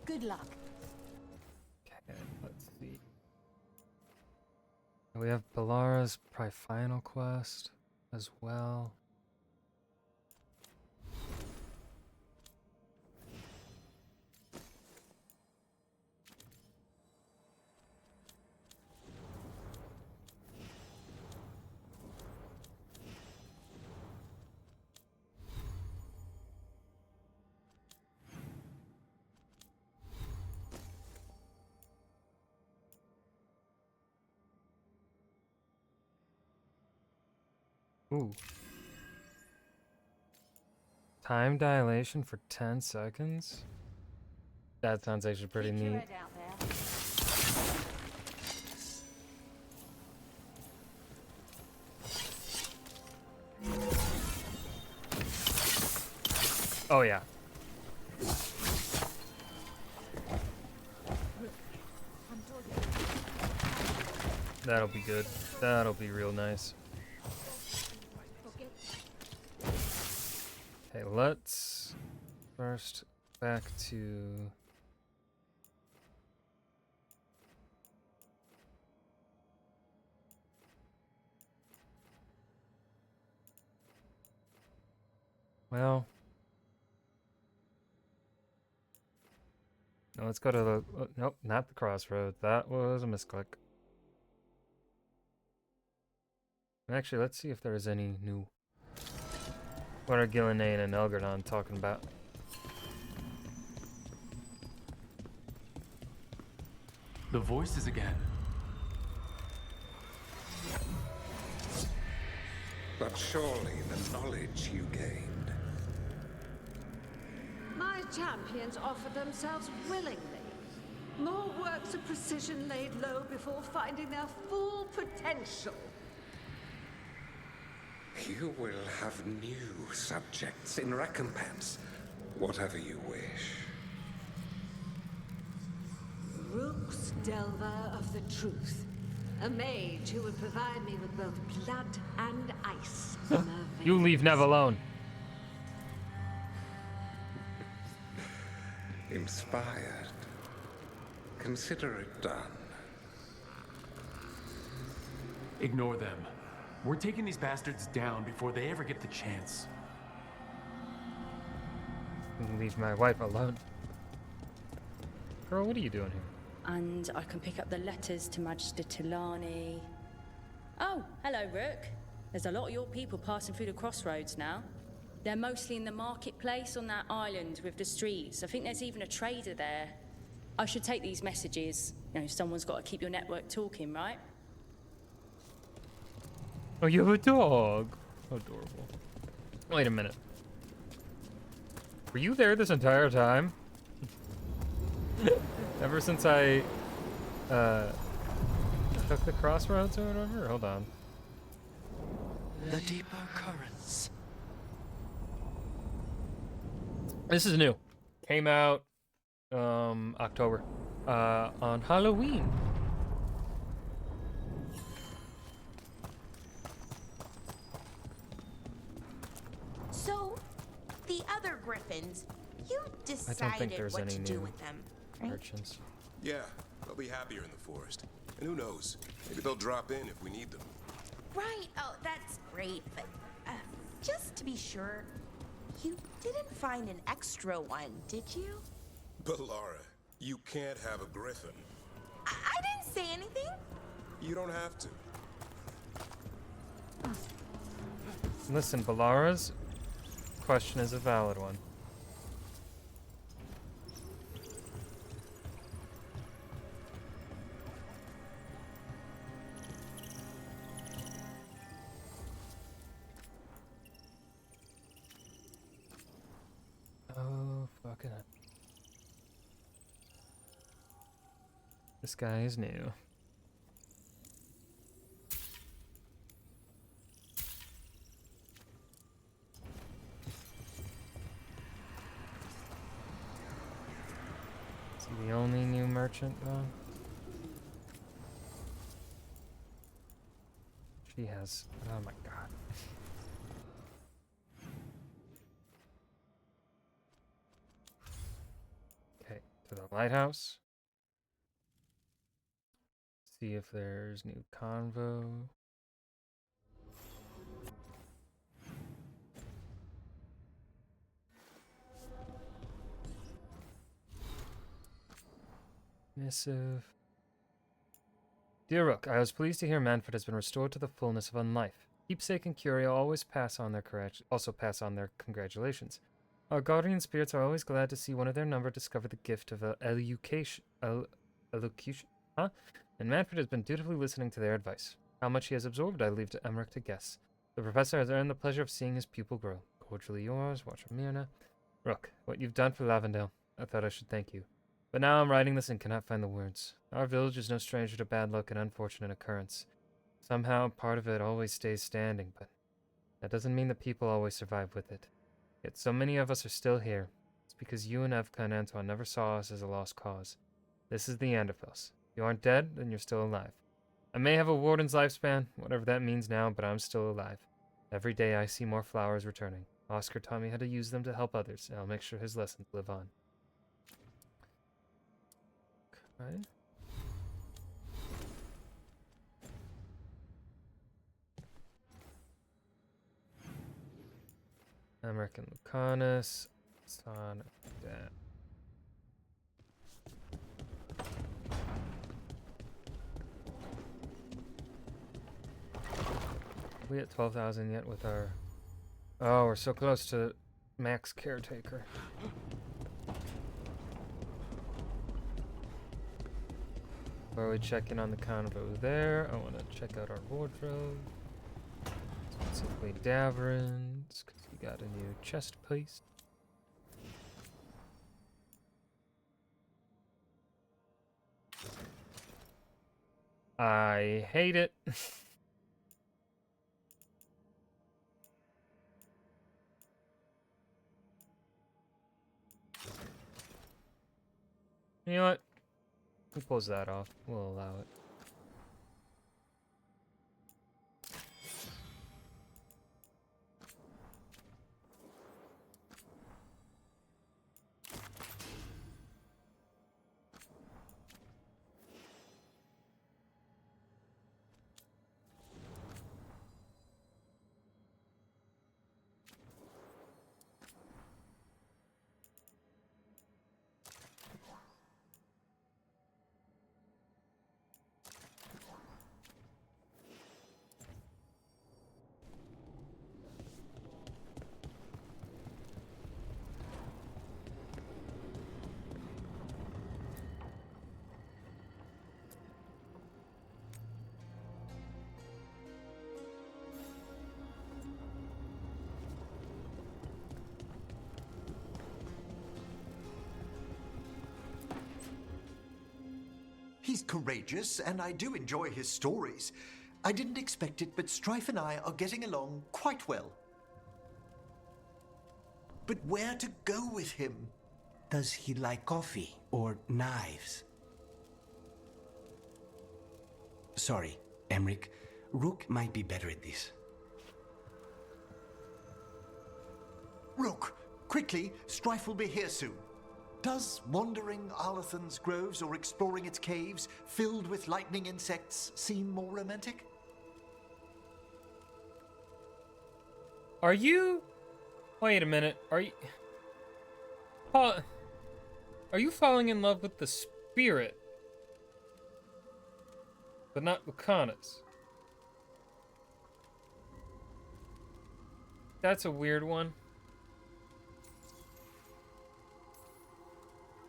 Good luck. Okay, let's see. We have Balara's probably final quest as well. Ooh. Time dilation for 10 seconds? That sounds actually pretty neat. Oh yeah. That'll be good. That'll be real nice. Okay, let's first back to... Well... No, let's go to the... nope, not the crossroads. That was a misclick. Actually, let's see if there's any new... What are Gillenane and Elgardon talking about? The voices again. But surely the knowledge you gained. My champions offer themselves willingly. More works of precision laid low before finding their full potential. You will have new subjects in recompense. Whatever you wish. Rook's Delver of the Truth. A mage who would provide me with both blood and ice. You leave Nev alone. Inspired. Consider it done. Ignore them. We're taking these bastards down before they ever get the chance. Leave my wife alone. Girl, what are you doing here? And I can pick up the letters to Magister Tilani. Oh, hello, Rook. There's a lot of your people passing through the crossroads now. They're mostly in the marketplace on that island with the streets. I think there's even a trader there. I should take these messages. You know, someone's got to keep your network talking, right? Oh, you have a dog. Adorable. Wait a minute. Were you there this entire time? Ever since I took the crossroads or whatever? Hold on. The deeper currents. This is new. Came out October on Halloween. So, the other griffins, you I don't think decided there's what any to do new with them, right? merchants. Yeah, they'll be happier in the forest. And who knows? Maybe they'll drop in if we need them. Right, oh, that's great, but just to be sure, you didn't find an extra one, did you? But Lara, you can't have a griffin. I didn't say anything. You don't have to. Listen, Balara's question is a valid one. Oh, fucking it. This guy is new. Is he the only new merchant, though? She has... Oh my god. Okay, to the lighthouse. See if there's new convo. Missive. Dear Rook, I was pleased to hear Manfred has been restored to the fullness of unlife. Keepsake and Curia always pass on their congratulations. Our guardian spirits are always glad to see one of their number discover the gift of elocution. Huh? And Manfred has been dutifully listening to their advice. How much he has absorbed, I leave to Emmerich to guess. The professor has earned the pleasure of seeing his pupil grow. Cordially yours, Watcher Myrna. Rook, what you've done for Lavendale, I thought I should thank you. But now I'm writing this and cannot find the words. Our village is no stranger to bad luck and unfortunate occurrence. Somehow, part of it always stays standing, but that doesn't mean the people always survive with it. Yet so many of us are still here. It's because you and Evka and Antoine never saw us as a lost cause. This is the Anderfels. If you aren't dead, then you're still alive. I may have a warden's lifespan, whatever that means now, but I'm still alive. Every day I see more flowers returning. Oscar taught me how to use them to help others, and I'll make sure his lessons live on. Okay. American Lucanus, son of that. We at 12,000 yet with our... Oh, we're so close to max caretaker. Before we check in on the convo there, I want to check out our wardrobe. Let's basically Davrin's, because we got a new chest piece. I hate it. You know what? We'll close that off. We'll allow it. He's courageous, and I do enjoy his stories. I didn't expect it, but Strife and I are getting along quite well. But where to go with him? Does he like coffee or knives? Sorry, Emmerich. Rook might be better at this. Rook, quickly, Strife will be here soon. Does wandering Arlathan's groves or exploring its caves filled with lightning insects seem more romantic? Are you... Wait a minute. Are you... Are you falling in love with the spirit? But not Lucanus? That's a weird one.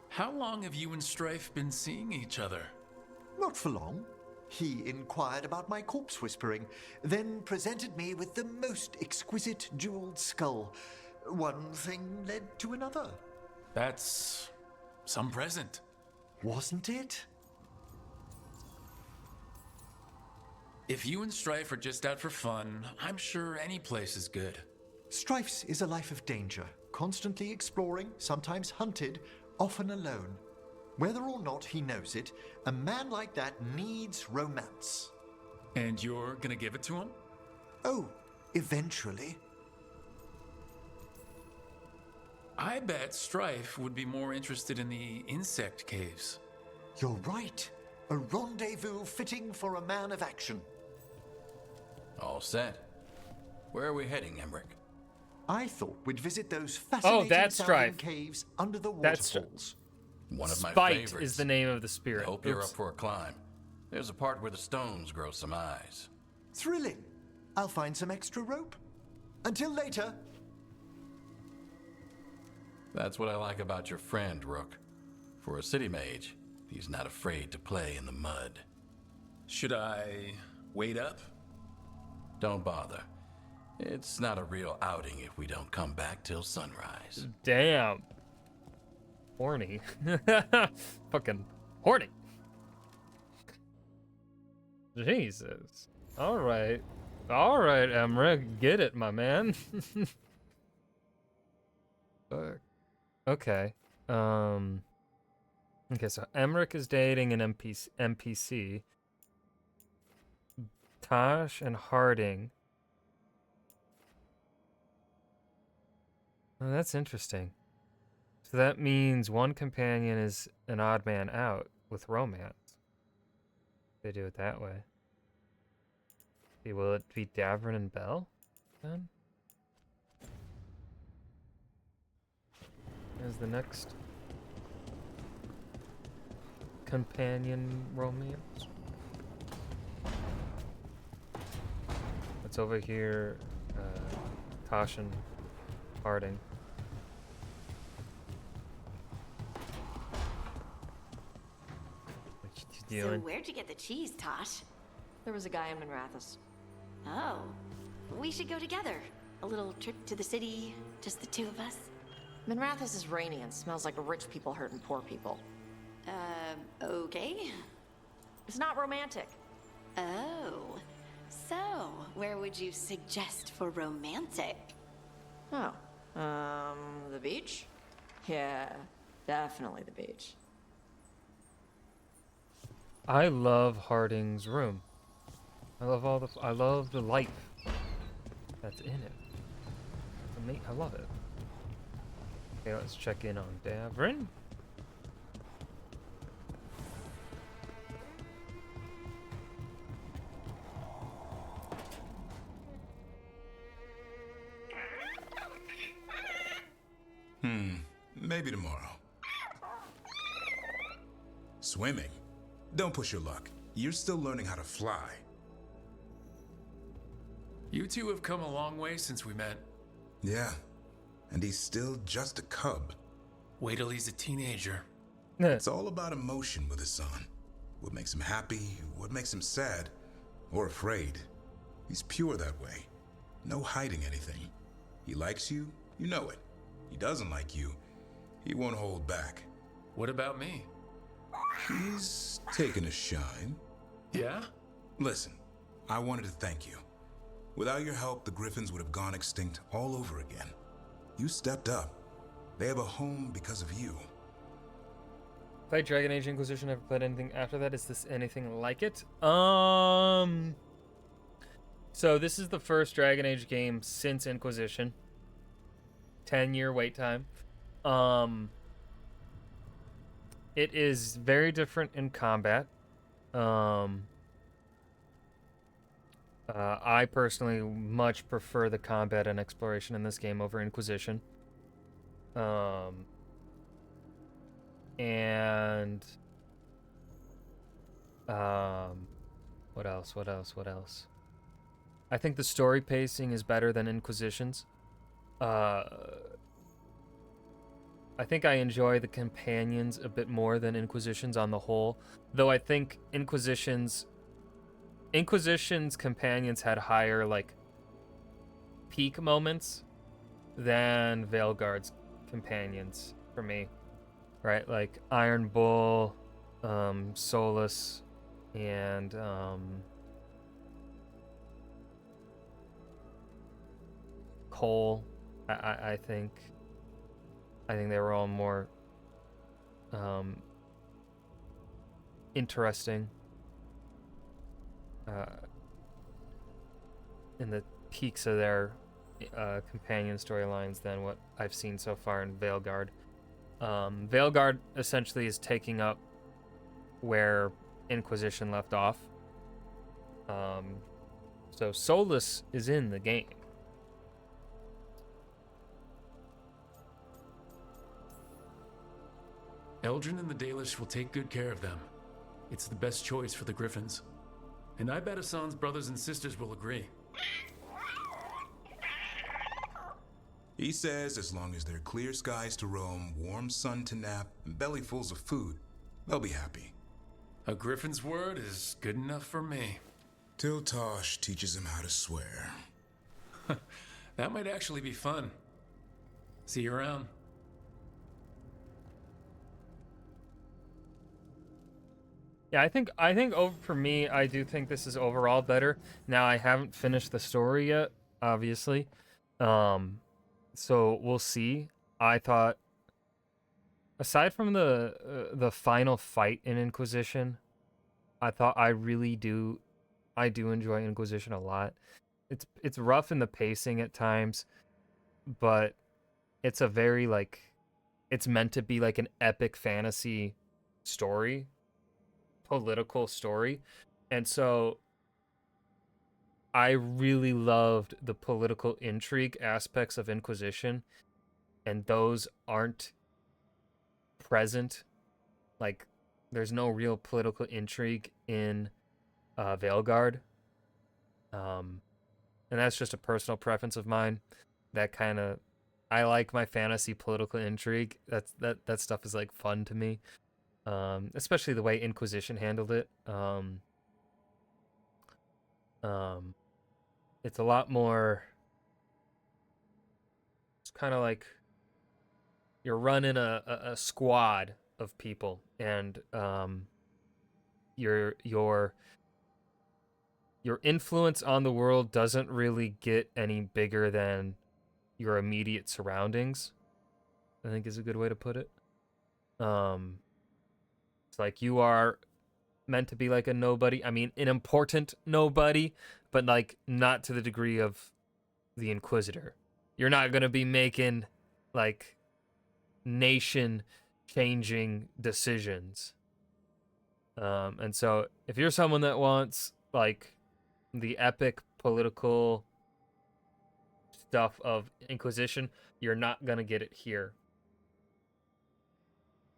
How long have you and Strife been seeing each other? Not for long. He inquired about my corpse whispering, then presented me with the most exquisite jeweled skull. One thing led to another. That's some present. Wasn't it? If you and Strife are just out for fun, I'm sure any place is good. Strife's is a life of danger, constantly exploring, sometimes hunted, often alone. Whether or not he knows it, a man like that needs romance. And you're gonna give it to him? Oh, eventually. I bet Strife would be more interested in the insect caves. You're right. A rendezvous fitting for a man of action. All set. Where are we heading, Emmerich? I thought we'd visit those fascinating that's sounding Strife. caves under the That's waterfalls. One of my Spite favorites. is the name of the spirit. I hope you're Oops. up for a climb. There's a part where the stones grow some eyes. Thrilling. I'll find some extra rope. Until later. That's what I like about your friend, Rook. For a city mage, he's not afraid to play in the mud. Should I wait up? Don't bother. It's not a real outing if we don't come back till sunrise. Damn. Horny. Fucking horny. Jesus. Alright. Alright, Emmerich. Get it, my man. Fuck. Okay. Okay, so Emmerich is dating an NPC. Tosh and Harding. Oh, that's interesting. So that means one companion is an odd man out with romance. They do it that way. See, will it be Davrin and Bell then? As the next companion romance. It's over here, Tosh and Harding. What you So doing? where'd you get the cheese, Tosh? There was a guy in Manrathus. Oh. we should go together. A little trip to the city, just the two of us. Minrathous is rainy and smells like rich people hurting poor people. Okay. It's not romantic. Oh. So, where would you suggest for romantic? Oh. The beach? Yeah, definitely the beach. I love Harding's room. I love the life that's in it. I love it. Okay, let's check in on Davrin. Maybe tomorrow. Swimming? Don't push your luck. You're still learning how to fly. You two have come a long way since we met. Yeah, and he's still just a cub. Wait till he's a teenager. It's all about emotion with his son. What makes him happy, what makes him sad, or afraid. He's pure that way. No hiding anything. He likes you, you know it. He doesn't like you, he won't hold back. What about me? He's taken a shine. Yeah? Listen, I wanted to thank you. Without your help, the Griffins would have gone extinct all over again. You stepped up. They have a home because of you. Played Dragon Age Inquisition, never played anything after that. Is this anything like it? So this is the first Dragon Age game since Inquisition. 10-year wait time. It is very different in combat. I personally much prefer the combat and exploration in this game over Inquisition. What else? I think the story pacing is better than Inquisition's. I think I enjoy the companions a bit more than Inquisition's on the whole, though I think Inquisition's companions had higher, like, peak moments than Veilguard's companions for me, right? Like Iron Bull, Solus, and Cole. I think they were all more interesting in the peaks of their companion storylines than what I've seen so far in Veilguard. Veilguard essentially is taking up where Inquisition left off. So Solus is in the game. Eldrin and the Dalish will take good care of them. It's the best choice for the Griffins. And I bet Hassan's brothers and sisters will agree. He says as long as there are clear skies to roam, warm sun to nap, and bellyfuls of food, they'll be happy. A Griffin's word is good enough for me. Till Tosh teaches him how to swear. That might actually be fun. See you around. Yeah, I think over for me, I do think this is overall better. Now I haven't finished the story yet, obviously. So we'll see. I thought, aside from the final fight in Inquisition, I do enjoy Inquisition a lot. It's rough in the pacing at times, but it's a very, like, it's meant to be like an epic fantasy story. Political story, and so I really loved the political intrigue aspects of Inquisition, and those aren't present. Like, there's no real political intrigue in Veilguard, and that's just a personal preference of mine. That kind of, I like my fantasy political intrigue. That stuff is like fun to me. Especially the way Inquisition handled it. it's a lot more. It's kind of like you're running a squad of people, and your influence on the world doesn't really get any bigger than your immediate surroundings, I think is a good way to put it. It's like you are meant to be like a nobody. I mean, an important nobody, but like not to the degree of the Inquisitor. You're not going to be making like nation changing decisions. And so if you're someone that wants like the epic political stuff of Inquisition, you're not going to get it here.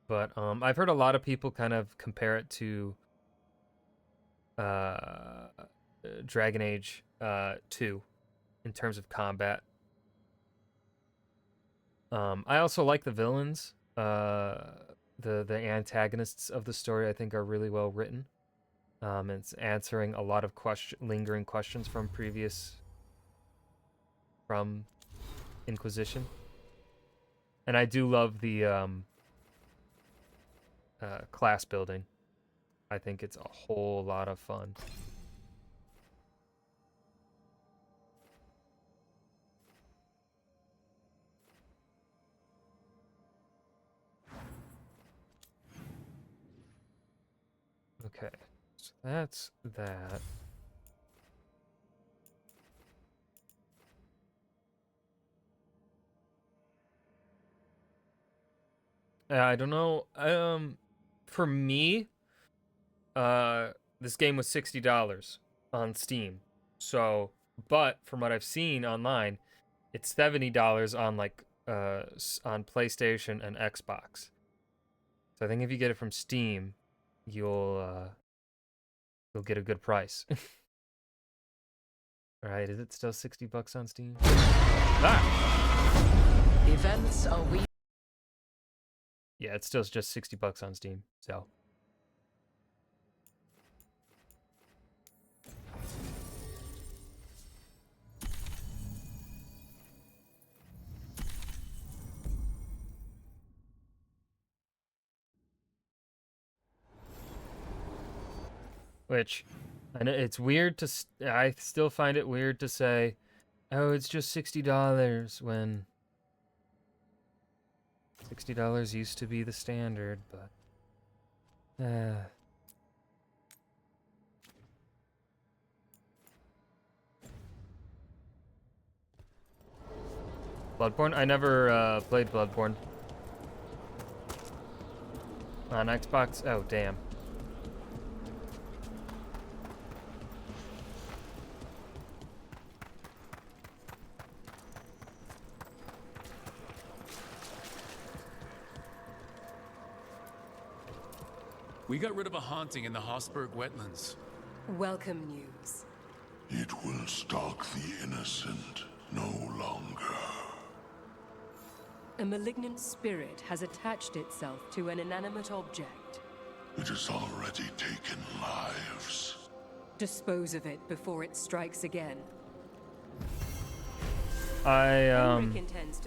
But I've heard a lot of people kind of compare it to Dragon Age 2 in terms of combat. I also like the villains. The antagonists of the story, I think, are really well written. It's answering a lot of lingering questions from Inquisition. And I do love the class building. I think it's a whole lot of fun. Okay, so that's that. I don't know. For me, this game was $60 on Steam. So, but from what I've seen online, it's $70 on like on PlayStation and Xbox. So I think if you get it from Steam, you'll get a good price. All right, is it still $60 on Steam? Ah! Events are we. Yeah, it's still just $60 on Steam. So. Which, I know it's weird to. I still find it weird to say, "Oh, it's just $60," when $60 used to be the standard, but. Bloodborne? I never played Bloodborne. On Xbox? Oh, damn. We got rid of a haunting in the Hossberg wetlands. Welcome news. It will stalk the innocent no longer. A malignant spirit has attached itself to an inanimate object. It has already taken lives. Dispose of it before it strikes again. I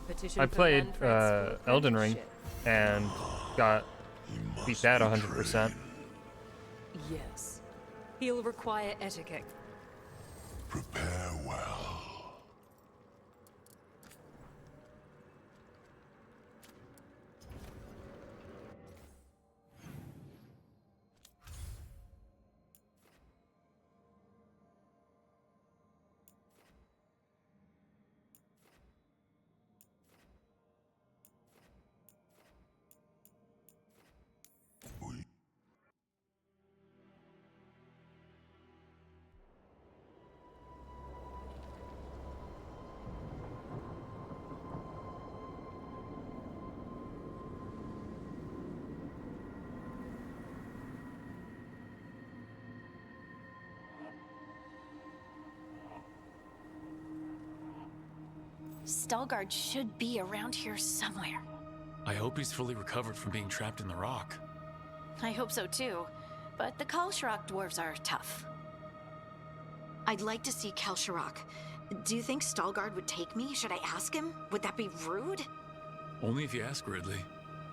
petition played for land rights for Elden Ring apprenticeship. and got beat that 100%. Yes. He'll require etiquette. Prepare well. Stelgard should be around here somewhere. I hope he's fully recovered from being trapped in the rock. I hope so too, but the Kalshrok dwarves are tough. I'd like to see Kel-Sharok. Do you think Stalgard would take me? Should I ask him? Would that be rude? Only if you ask, Ridley.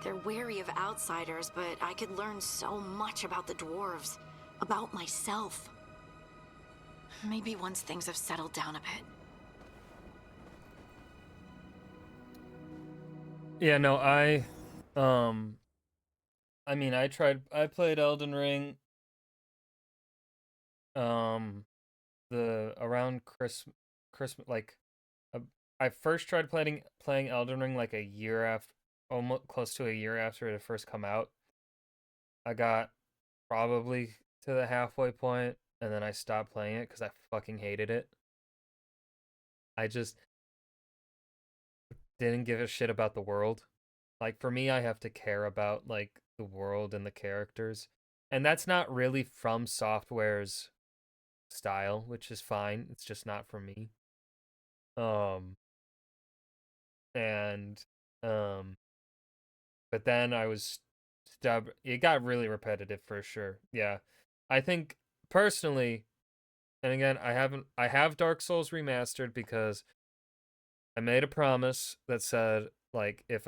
They're wary of outsiders, but I could learn so much about the dwarves. About myself. Maybe once things have settled down a bit. Yeah, no, I mean, I played Elden Ring, around Christmas, like, I first tried playing Elden Ring like a year after, almost close to a year after it had first come out. I got probably to the halfway point, and then I stopped playing it because I fucking hated it. I just didn't give a shit about the world. Like, for me, I have to care about, like, the world and the characters. And that's not really From Software's style, which is fine. It's just not for me. And, but then I was it got really repetitive for sure. Yeah. I think, personally, and again, I have Dark Souls Remastered because I made a promise that said, like, if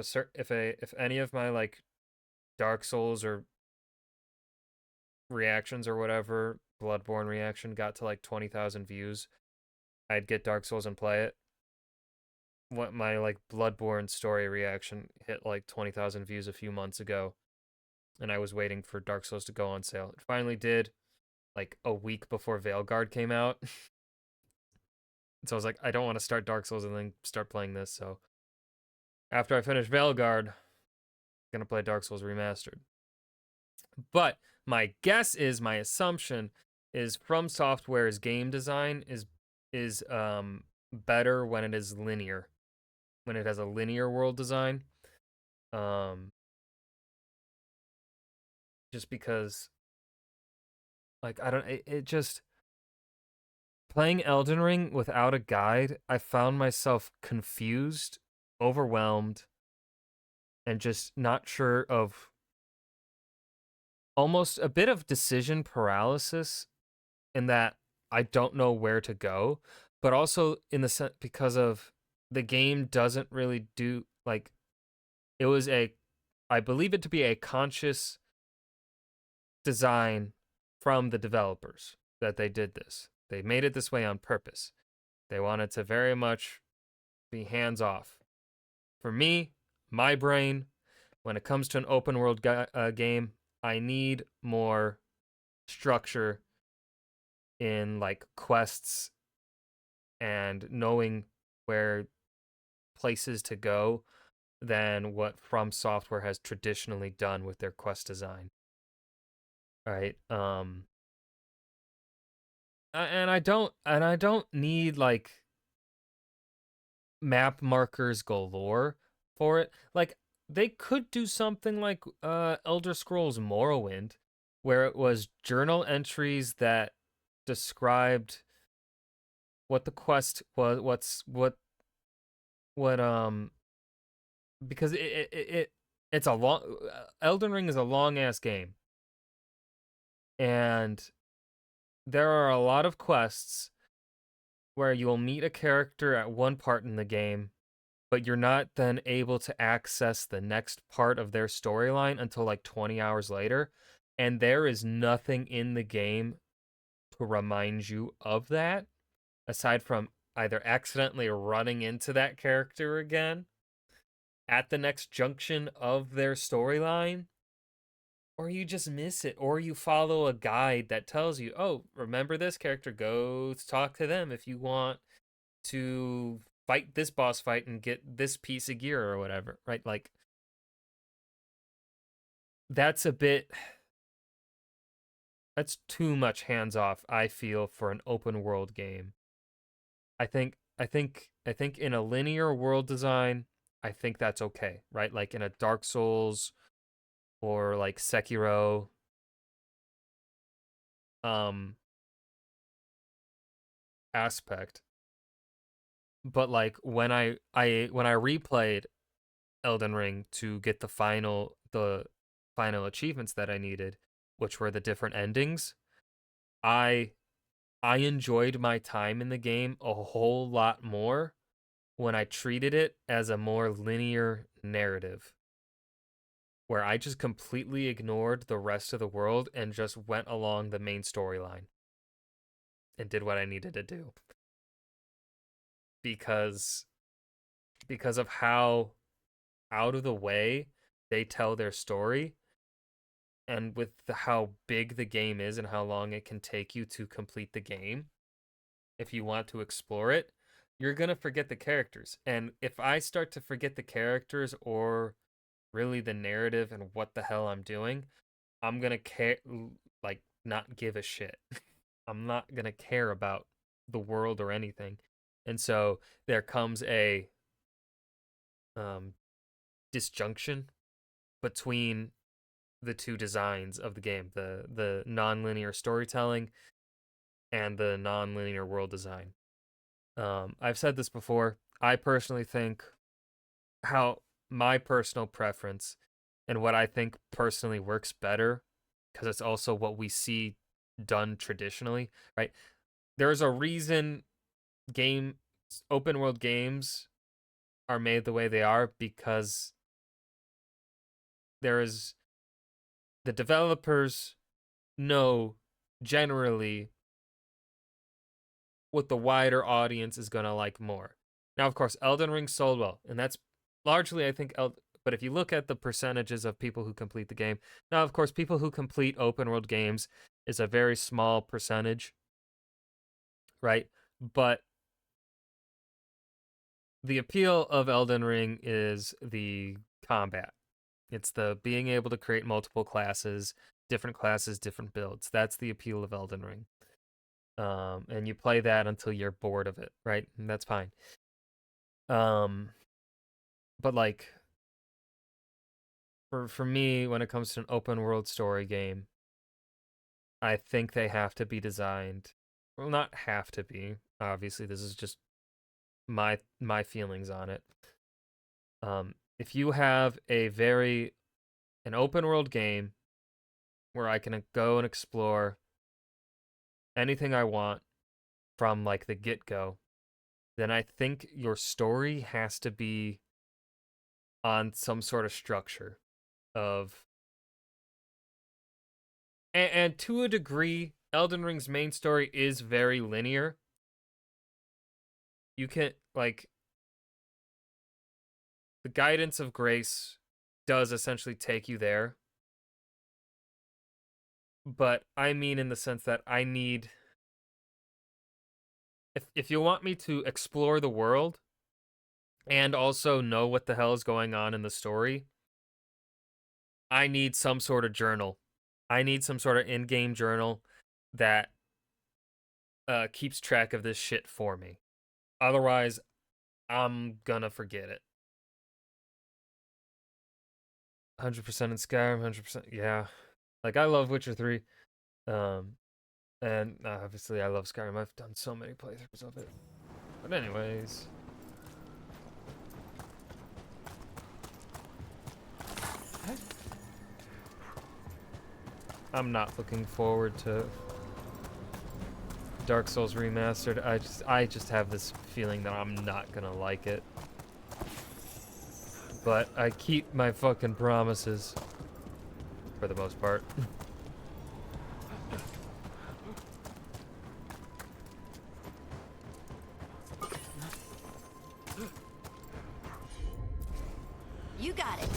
any of my, like, Dark Souls or reactions or whatever, Bloodborne reaction got to like 20,000 views, I'd get Dark Souls and play it. What my like Bloodborne story reaction hit like 20,000 views a few months ago, and I was waiting for Dark Souls to go on sale. It finally did, like a week before Veilguard came out. So I was like, I don't want to start Dark Souls and then start playing this. So after I finish Veilguard, I'm gonna play Dark Souls Remastered. But my assumption is From Software's game design is better when it is linear, when it has a linear world design. Just because, like, I don't, it just, playing Elden Ring without a guide, I found myself confused, overwhelmed, and just not sure of, almost a bit of decision paralysis, in that I don't know where to go, but also in the sense because of the game doesn't really do, like, it was I believe it to be a conscious design from the developers that they did this. They made it this way on purpose. They wanted to very much be hands off. For me, my brain, when it comes to an open world game, I need more structure in like quests and knowing where places to go than what From Software has traditionally done with their quest design. Right? And I don't need like map markers galore for it. Like, they could do something like Elder Scrolls Morrowind, where it was journal entries that described what the quest was, because it's a long, Elden Ring is a long ass game, and there are a lot of quests where you'll meet a character at one part in the game, but you're not then able to access the next part of their storyline until like 20 hours later, and there is nothing in the game to remind you of that, aside from either accidentally running into that character again at the next junction of their storyline, or you just miss it, or you follow a guide that tells you, oh, remember this character, go talk to them if you want to fight this boss fight and get this piece of gear or whatever, right? Like, that's too much hands off, I feel, for an open world game. I think in a linear world design, I think that's okay, right? Like in a Dark Souls or like Sekiro, aspect. But like when I replayed Elden Ring to get the final achievements that I needed, which were the different endings, I I enjoyed my time in the game a whole lot more when I treated it as a more linear narrative, where I just completely ignored the rest of the world and just went along the main storyline and did what I needed to do. Because of how out of the way they tell their story, and with how big the game is and how long it can take you to complete the game, if you want to explore it, you're going to forget the characters. And if I start to forget the characters or really the narrative and what the hell I'm doing, I'm going to care, like, not give a shit. I'm not going to care about the world or anything. And so there comes a disjunction between the two designs of the game, the non-linear storytelling and the non-linear world design. I've said this before. I personally think how my personal preference and what I think personally works better, because it's also what we see done traditionally, right? There's a reason open world games are made the way they are, because the developers know generally what the wider audience is going to like more. Now, of course, Elden Ring sold well, and that's largely, I think, but if you look at the percentages of people who complete the game, now, of course, people who complete open world games is a very small percentage, right? But the appeal of Elden Ring is the combat. It's the being able to create multiple classes, different builds. That's the appeal of Elden Ring. And you play that until you're bored of it, right? And that's fine. But like, for me, when it comes to an open world story game, I think they have to be designed. Well, not have to be. Obviously, this is just my feelings on it. If you have an open world game where I can go and explore anything I want from like the get-go, then I think your story has to be on some sort of structure of, and to a degree, Elden Ring's main story is very linear. You can, like, the guidance of grace does essentially take you there. But I mean in the sense that I need, if you want me to explore the world and also know what the hell is going on in the story, I need some sort of journal. I need some sort of in-game journal that keeps track of this shit for me. Otherwise, I'm gonna forget it. 100% in Skyrim, 100%, yeah. Like, I love Witcher 3. And obviously I love Skyrim. I've done so many playthroughs of it. But anyways. I'm not looking forward to Dark Souls Remastered. I just have this feeling that I'm not gonna like it. But I keep my fucking promises. For the most part. You got it.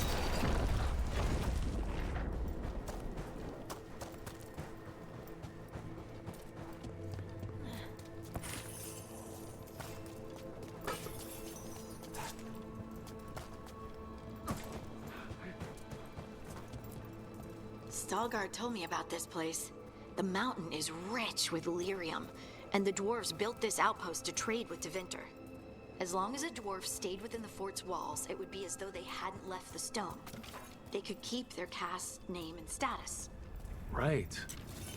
Veilguard told me about this place. The mountain is rich with lyrium, and the dwarves built this outpost to trade with Tevinter. As long as a dwarf stayed within the fort's walls, it would be as though they hadn't left the stone. They could keep their caste name and status. Right.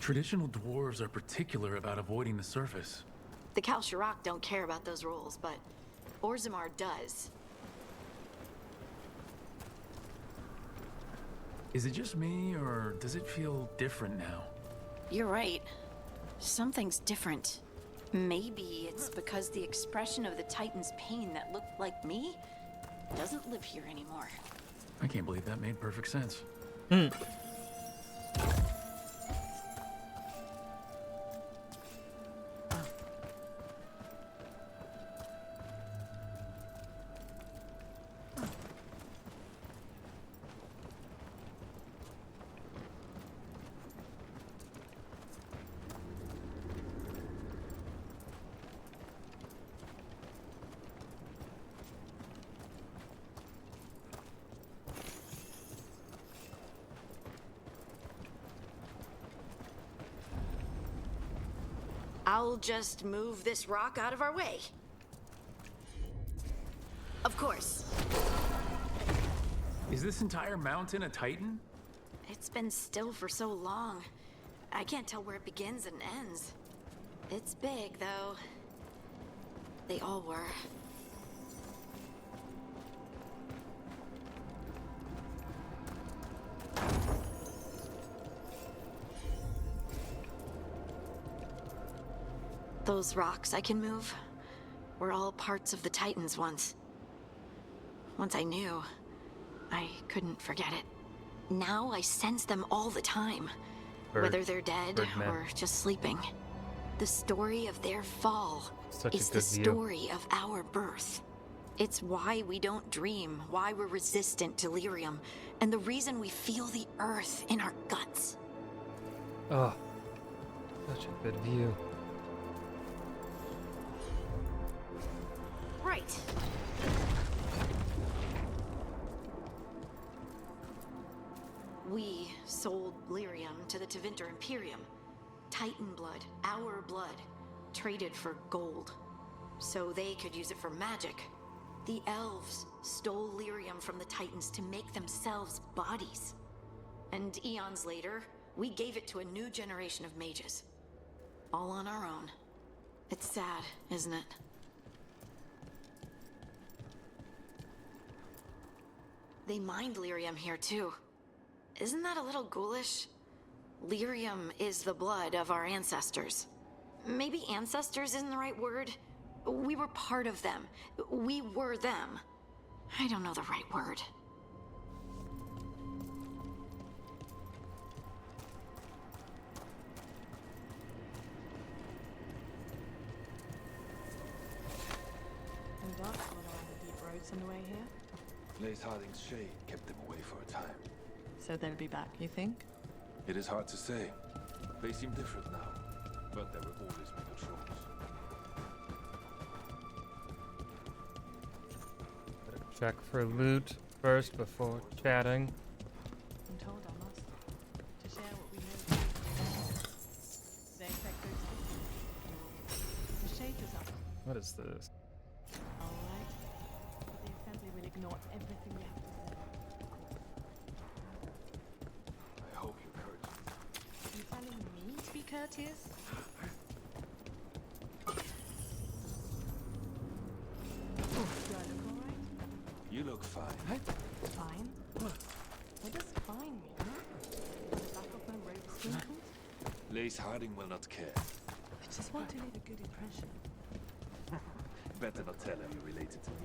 Traditional dwarves are particular about avoiding the surface. The Kalsharak don't care about those rules, but Orzammar does. Is it just me, or does it feel different now? You're right. Something's different. Maybe it's because the expression of the Titan's pain that looked like me doesn't live here anymore. I can't believe that made perfect sense. I'll just move this rock out of our way. Of course. Is this entire mountain a Titan? It's been still for so long. I can't tell where it begins and ends. It's big, though. They all were. Those rocks I can move were all parts of the Titans once. Once I knew, I couldn't forget it. Now I sense them all the time, whether they're dead or just sleeping. The story of their fall is the story of our birth. It's why we don't dream, why we're resistant to lyrium, and the reason we feel the earth in our guts. Oh, such a good view. Right. We sold lyrium to the Tevinter Imperium. Titan blood, our blood, traded for gold. So they could use it for magic. The elves stole lyrium from the Titans to make themselves bodies. And eons later, we gave it to a new generation of mages. All on our own. It's sad, isn't it? They mined lyrium here too. Isn't that a little ghoulish? Lyrium is the blood of our ancestors. Maybe ancestors isn't the right word. We were part of them. We were them. I don't know the right word. And dark one around the deep roads on the way here? Lace Harding's shade kept them away for a time. So they'll be back, you think? It is hard to say. They seem different now, but there will always be patrols. Check for loot first before chatting. I'm told I must. To share what we know. They affect those things. The shade is up. What is this? Alright. But the assembly will ignore everything we have to say. I hope you're courteous. Are you telling me to be courteous? Do I look alright? You look fine. Fine? What does fine mean? The back of my robe sprinkled? Lace Harding will not care. I just want to leave a good impression. Better not tell her you're related to me.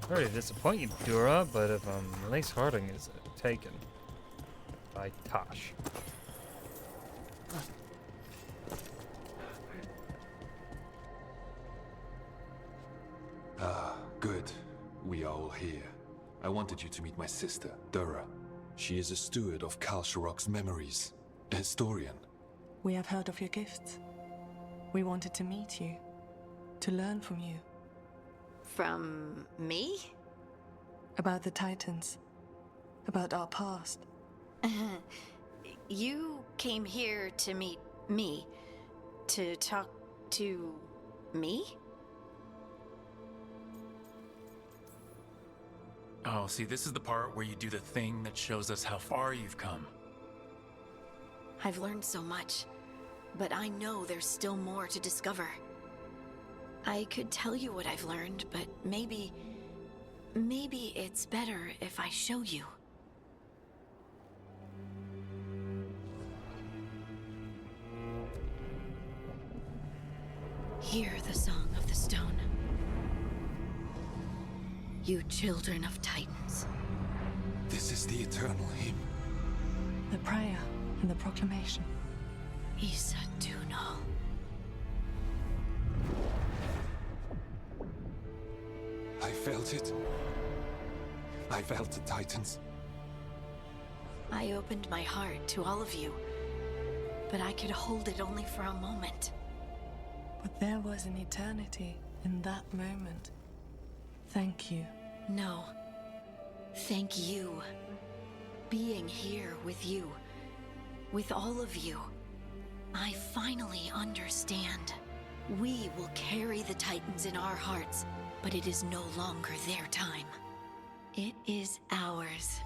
Sorry to disappoint you, Dura, but if Lace Harding is taken by Tosh. Ah, good. We are all here. I wanted you to meet my sister, Dura. She is a steward of Kalsharok's memories, a historian. We have heard of your gifts. We wanted to meet you, to learn from you. From me? About the Titans. About our past. You came here to meet me. To talk to me? Oh, see, this is the part where you do the thing that shows us how far you've come. I've learned so much, but I know there's still more to discover. I could tell you what I've learned, but maybe it's better if I show you. Hear the song of the stone. You children of Titans. This is the eternal hymn. The prayer and the proclamation. Isa Tunal. I felt it. I felt the Titans. I opened my heart to all of you, but I could hold it only for a moment. But there was an eternity in that moment. Thank you. No. Thank you. Being here with you, with all of you, I finally understand. We will carry the Titans in our hearts, but it is no longer their time. It is ours.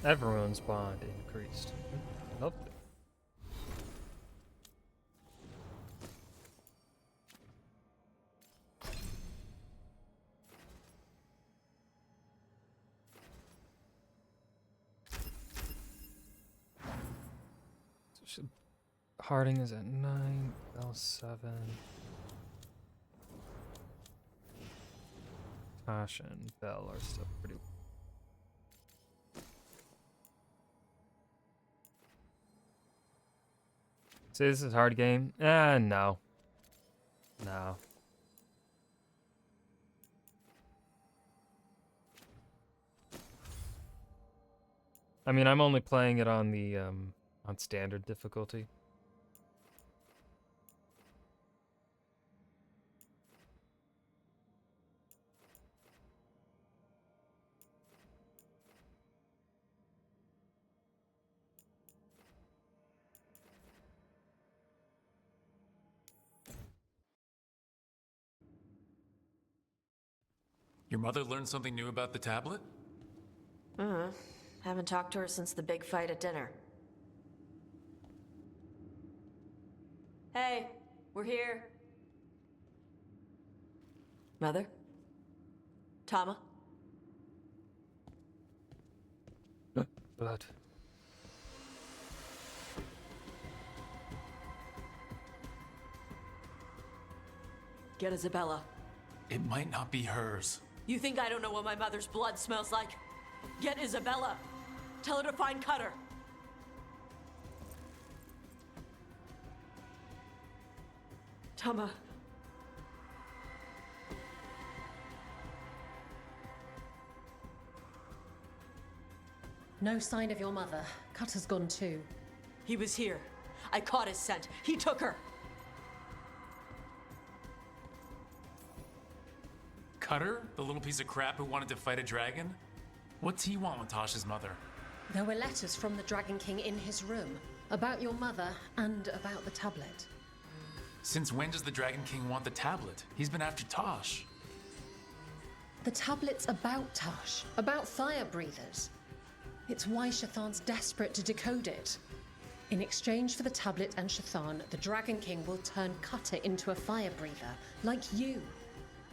Everyone's bond increased. Lovely. Harding is at 9, Bell 7. Tosh and Bell are still pretty. Say this is a hard game? No. No. I mean, I'm only playing it on the on standard difficulty. Your mother learned something new about the tablet? Haven't talked to her since the big fight at dinner. Hey, we're here. Mother? Tama? Blood. Get Isabella. It might not be hers. You think I don't know what my mother's blood smells like? Get Isabella. Tell her to find Cutter. Tama. No sign of your mother. Cutter's gone too. He was here. I caught his scent. He took her. Cutter? The little piece of crap who wanted to fight a dragon? What's he want with Tasha's mother? There were letters from the Dragon King in his room about your mother and about the tablet. Since when does the Dragon King want the tablet? He's been after Tosh. The tablet's about Tosh, about fire breathers. It's why Shathan's desperate to decode it. In exchange for the tablet and Shathan, the Dragon King will turn Cutter into a fire breather, like you.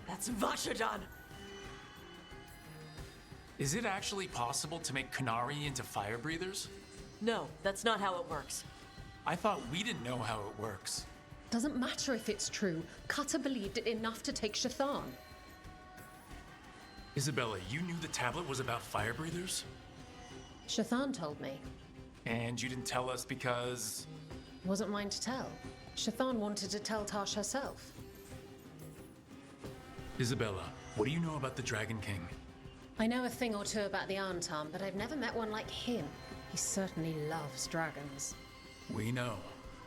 That's Vashadan! Is it actually possible to make Kunari into fire breathers? No, that's not how it works. I thought we didn't know how it works. Doesn't matter if it's true. Cutter believed it enough to take Shathan. Isabella, you knew the tablet was about fire breathers? Shathan told me. And you didn't tell us because... Wasn't mine to tell. Shathan wanted to tell Tash herself. Isabella, what do you know about the Dragon King? I know a thing or two about the Arntam, but I've never met one like him. He certainly loves dragons. We know.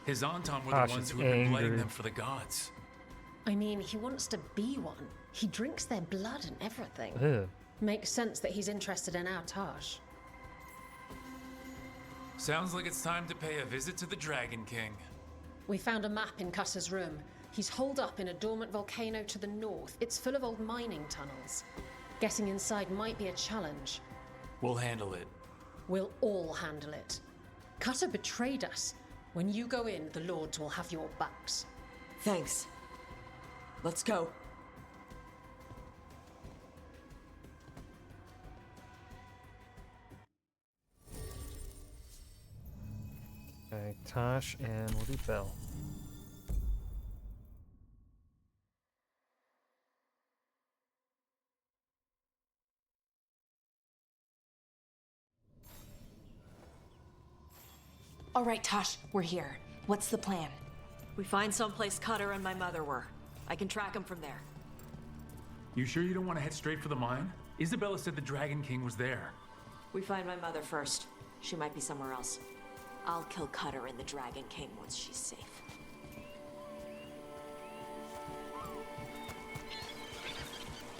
His Antam were Tash the ones is who have been blooding angry. them for the gods. I mean, he wants to be one. He drinks their blood and everything. Ugh. Makes sense that he's interested in our Tash. Sounds like it's time to pay a visit to the Dragon King. We found a map in Cutter's room. He's holed up in a dormant volcano to the north. It's full of old mining tunnels. Getting inside might be a challenge. We'll handle it. We'll all handle it. Cutter betrayed us. When you go in, the Lords will have your backs. Thanks. Let's go. Okay, Tosh, and we'll do Bell. All right, Tosh, we're here. What's the plan? We find someplace Cutter and my mother were. I can track them from there. You sure you don't want to head straight for the mine? Isabella said the Dragon King was there. We find my mother first. She might be somewhere else. I'll kill Cutter and the Dragon King once she's safe.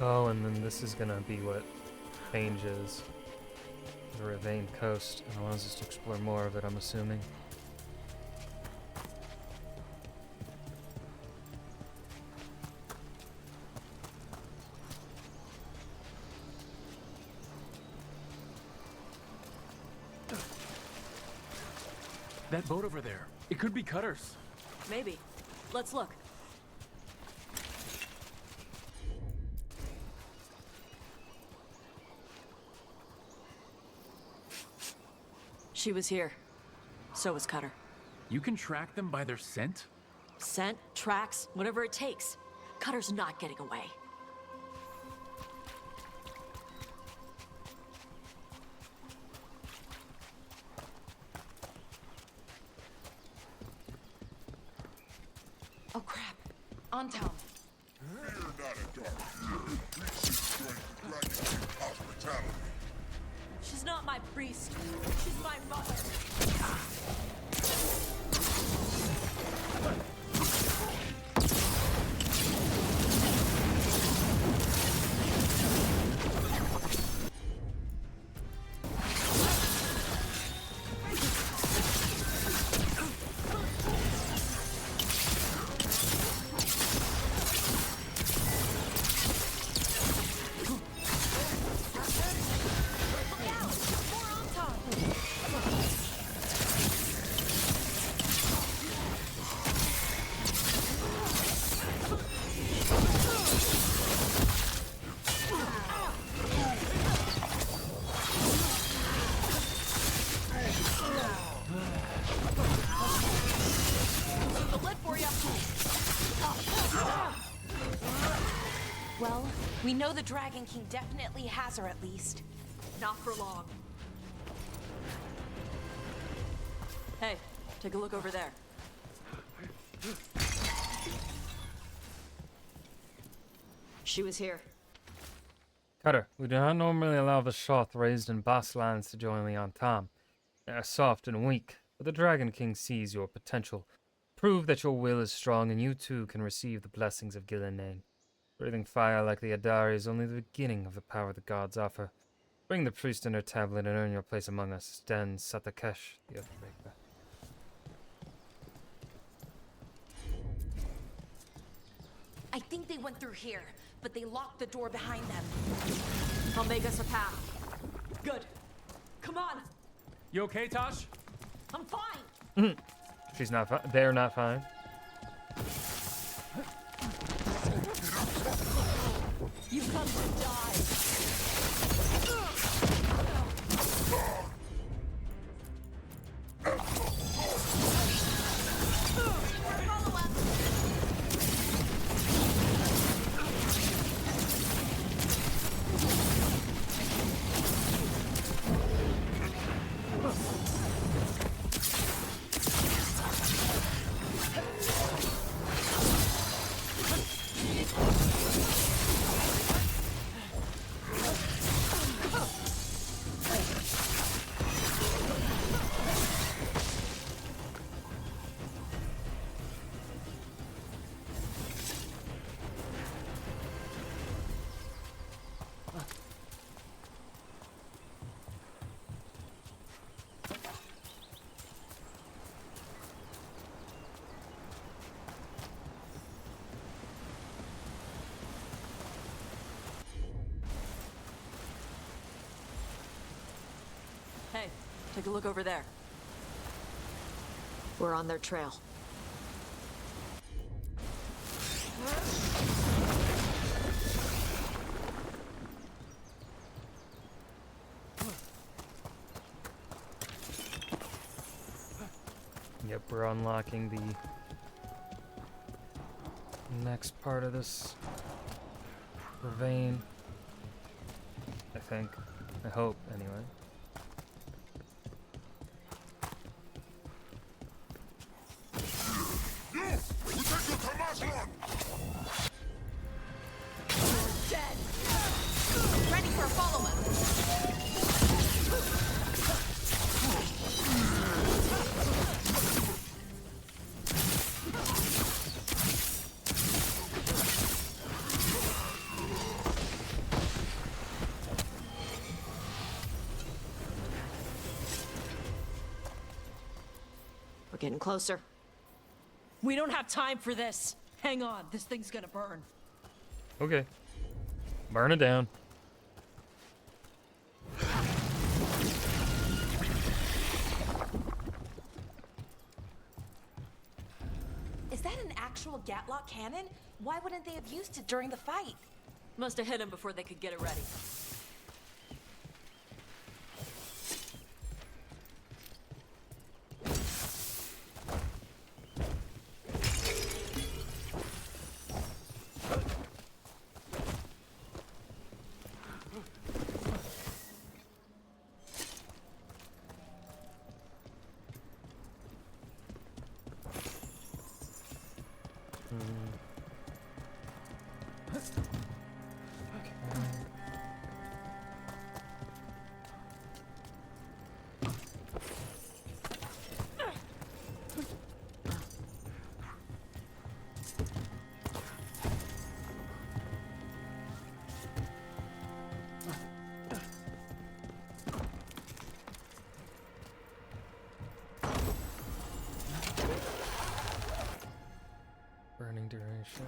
Oh, and then this is gonna be what changes the Ravane coast and allows us to explore more of it, I'm assuming. That boat over there, it could be Cutter's. Maybe. Let's look. She was here. So was Cutter. You can track them by their scent? Scent, tracks, whatever it takes. Cutter's not getting away. Oh crap. On Tom. Fear not a dark. We seek strength, dragon king hospitality. She's not my priest. She's my mother. Well, we know the Dragon King definitely has her at least. Not for long. Hey, take a look over there. She was here. Cutter, we do not normally allow the Shoth raised in Boss lands to join the Antam. They are soft and weak, but the Dragon King sees your potential. Prove that your will is strong, and you too can receive the blessings of Gillinan. Breathing fire like the Adari is only the beginning of the power the gods offer. Bring the priest and her tablet and earn your place among us. Den Satakesh, the Earthbreaker. I think they went through here, but they locked the door behind them. I'll make us a path. Good. Come on. You okay, Tosh? I'm fine. She's not fine. They're not fine. You come to die. Hey, take a look over there. We're on their trail. Yep, we're unlocking the next part of this vein. I think. I hope, anyway. Dead. Ready for a follow-up. We're getting closer. We don't have time for this. Hang on, this thing's gonna burn. Okay. Burn it down. Is that an actual Gatlock cannon? Why wouldn't they have used it during the fight? Must have hit him before they could get it ready. Burning duration.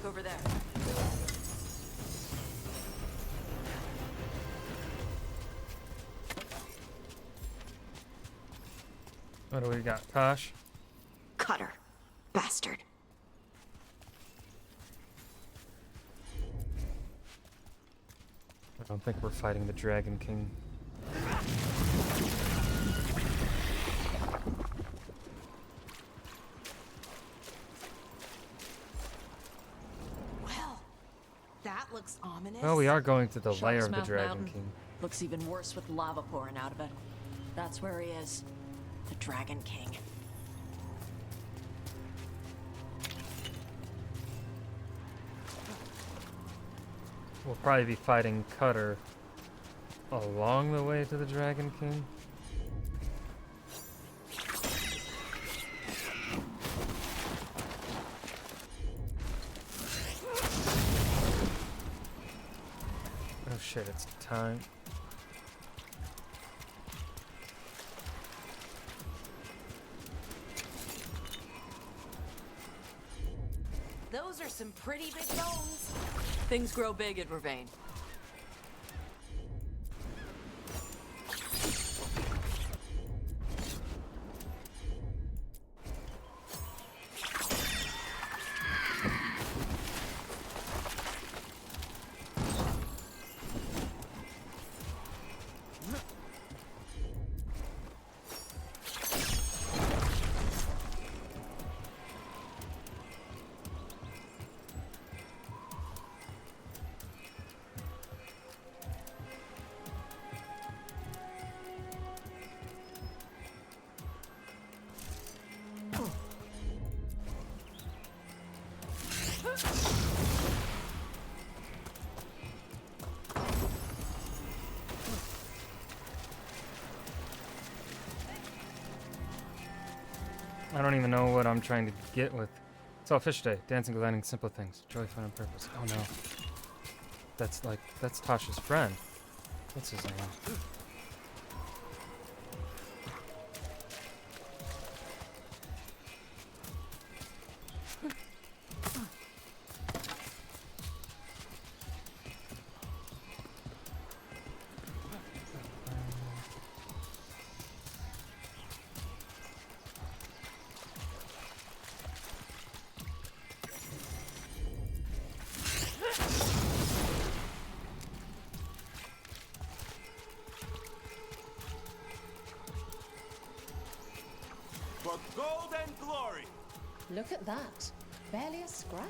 Over there. What do we got? Kosh? Cutter. Bastard. I don't think we're fighting the Dragon King. That looks ominous. Well, we are going to the lair of the Shark's Mouth Dragon Mountain King. Looks even worse with lava pouring out of it. That's where he is. The Dragon King. We'll probably be fighting Cutter along the way to the Dragon King. Oh shit, it's time. Those are some pretty big bones. Things grow big at Vervain. I don't even know what I'm trying to get with. It's all fish day. Dancing, gliding, simple things. Joy, fun, and purpose. Oh no. That's Tasha's friend. What's his name? For gold and glory. Look at that. Barely a scratch.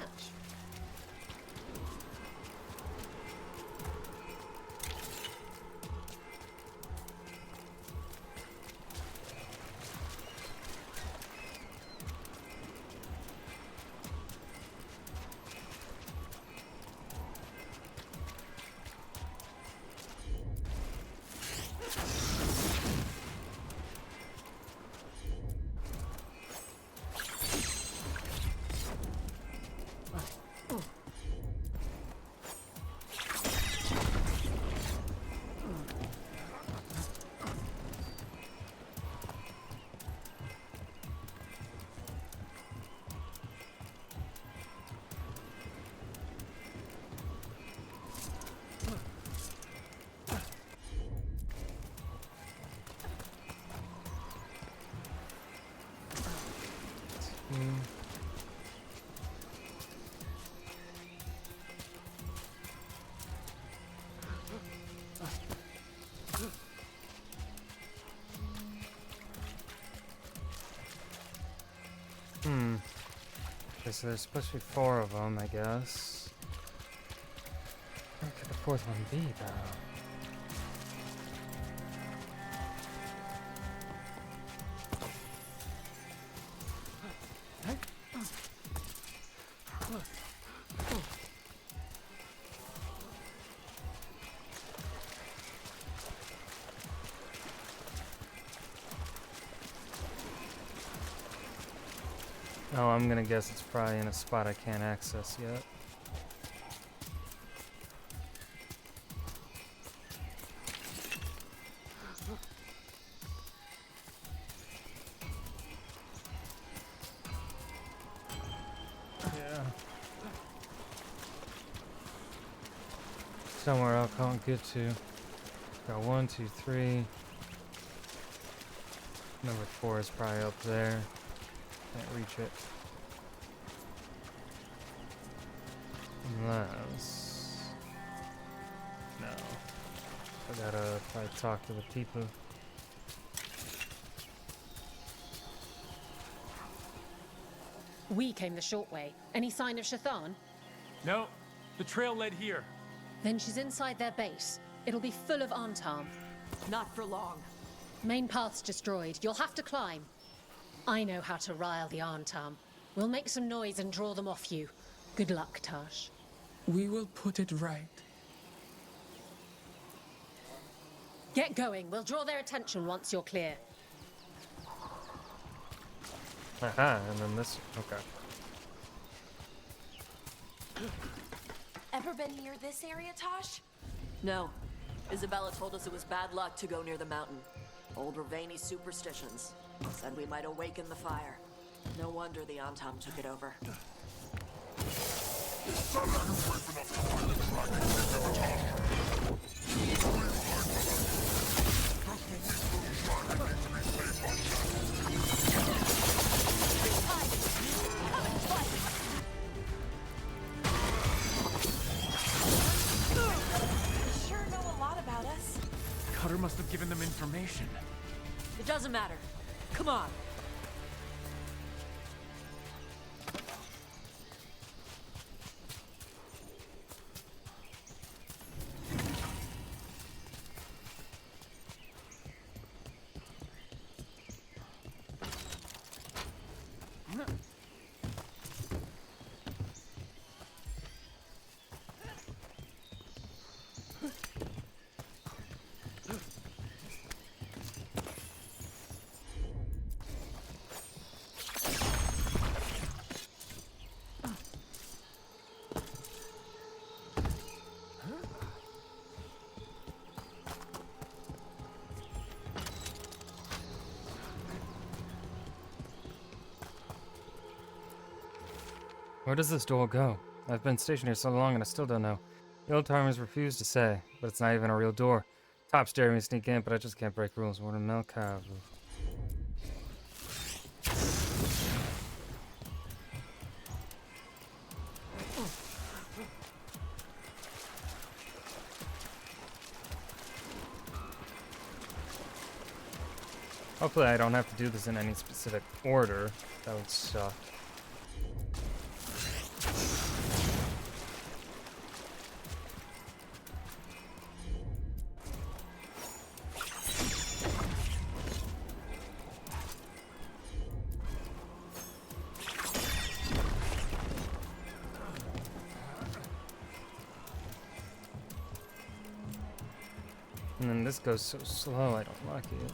Okay, so there's supposed to be 4 of them, I guess. Where could the 4th one be, though? Oh, I'm gonna guess it's probably in a spot I can't access yet. Yeah. Somewhere I can't get to. Got 1, 2, 3. Number 4 is probably up there. Can't reach it. Unless... No. I gotta probably talk to the people. We came the short way. Any sign of Shathan? No, the trail led here. Then she's inside their base. It'll be full of Antarm. Not for long. Main path's destroyed. You'll have to climb. I know how to rile the Antarm. We'll make some noise and draw them off you. Good luck, Tash. We will put it right. Get going. We'll draw their attention once you're clear. Aha, and then this... Okay. Ever been near this area, Tosh? No. Isabella told us it was bad luck to go near the mountain. Old Ravani superstitions. Said we might awaken the fire. No wonder the Antam took it over. You sure know a lot about us. Cutter must have given them information. It doesn't matter. Come on. Where does this door go? I've been stationed here so long and I still don't know. The old timers refuse to say, but it's not even a real door. Top's daring me to sneak in, but I just can't break rules. What a Melcav. Hopefully I don't have to do this in any specific order. That would suck. And then this goes so slow, I don't like it.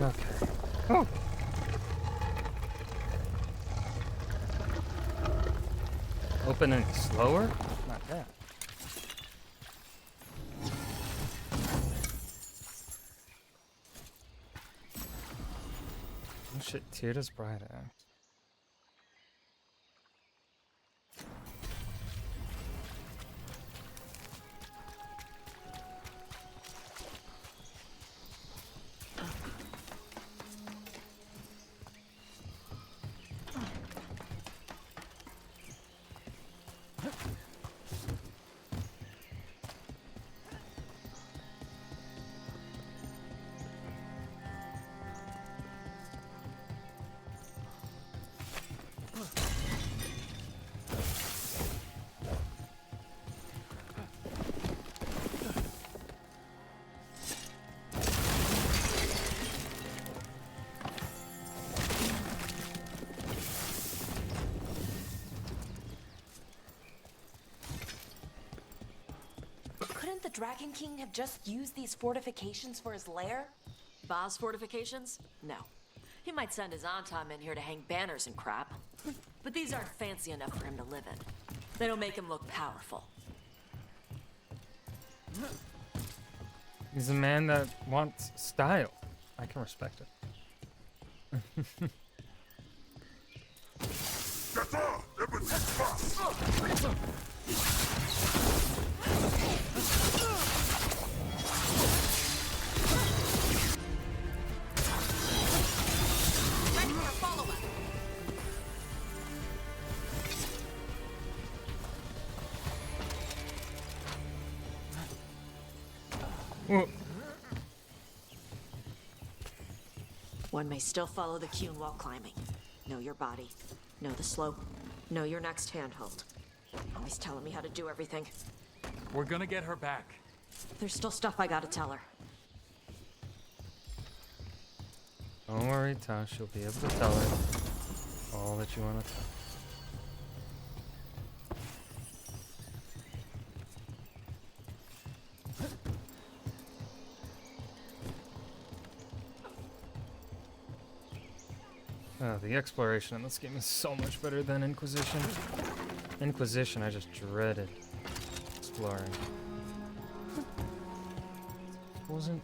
Okay. Oh. Opening slower? Not that. Oh shit, Tyrda's bright axe. Couldn't the Dragon King have just used these fortifications for his lair? Boss fortifications? No. He might send his Antam in here to hang banners and crap. But these aren't fancy enough for him to live in. They don't make him look powerful. He's a man that wants style. I can respect it. Ready for a follow-up. One may still follow the Cune while climbing. Know your body. Know the slope. Know your next handhold. Always telling me how to do everything. We're gonna get her back. There's still stuff I gotta tell her. Don't worry, Tosh. You'll be able to tell her all that you want to tell. The exploration in this game is so much better than Inquisition. Inquisition, I just dreaded exploring. It wasn't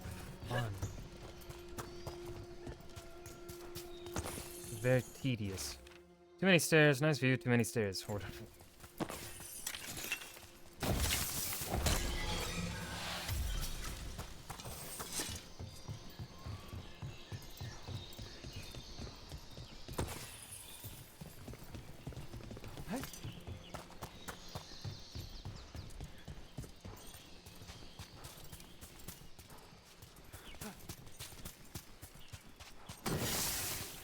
fun. Very tedious. Too many stairs, nice view, too many stairs.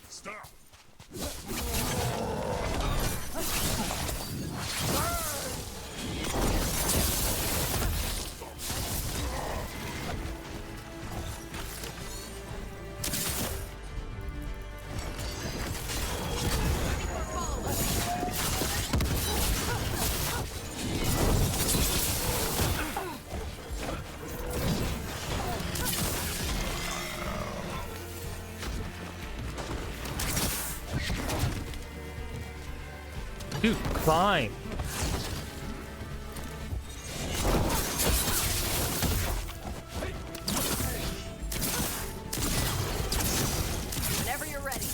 Stop! Fine. Whenever you're ready.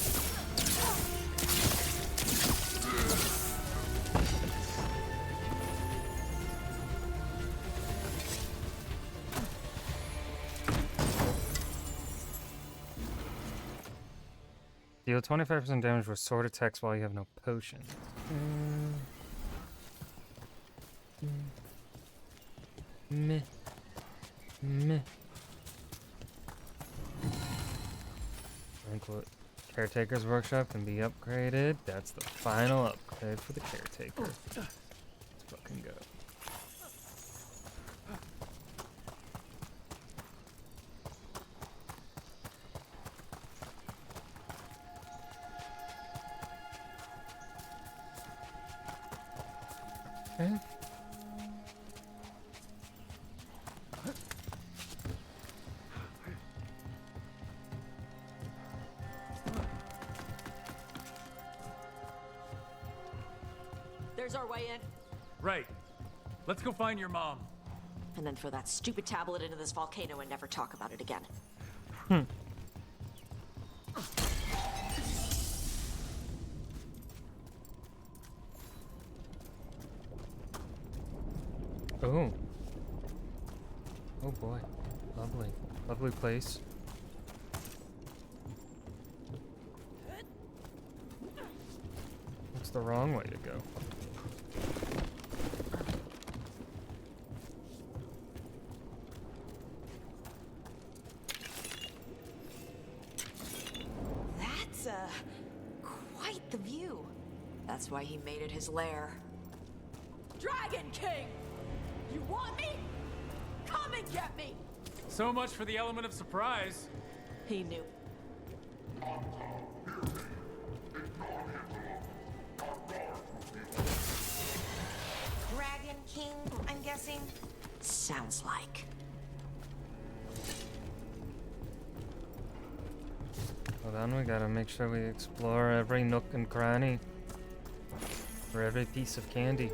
Deal 25% damage with sword attacks while you have no potion. Meh. Meh. Banquet. Caretaker's workshop can be upgraded. That's the final upgrade for the caretaker. Let's fucking go. Okay. There's our way in. Right. Let's go find your mom. And then throw that stupid tablet into this volcano and never talk about it again. Oh. Oh boy. Lovely. Lovely place. That's the wrong way to go. That's, quite the view. That's why he made it his lair. Dragon King! You want me? Come and get me! So much for the element of surprise. He knew. Dragon King, I'm guessing? Sounds like. Hold on, we gotta make sure we explore every nook and cranny. For every piece of candy.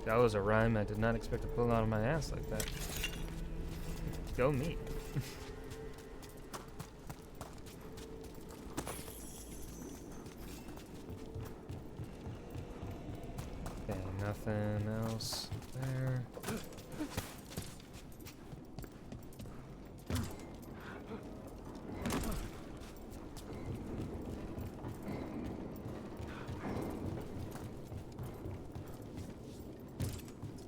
That was a rhyme I did not expect to pull out of my ass like that. Go me. Okay, nothing else there.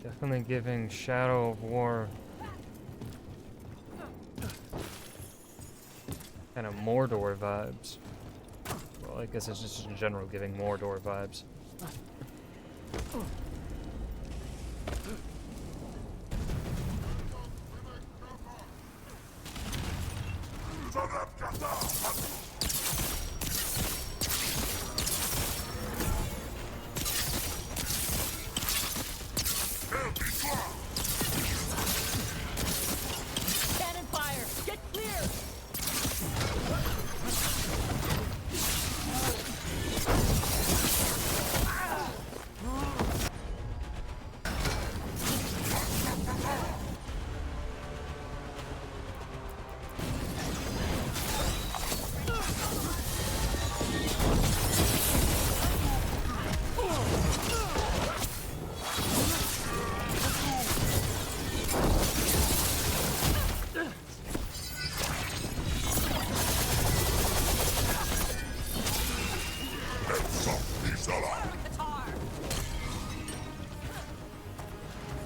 Definitely giving Shadow of War kind of Mordor vibes. Well, I guess it's just in general giving Mordor vibes. Cannon fire! Get clear!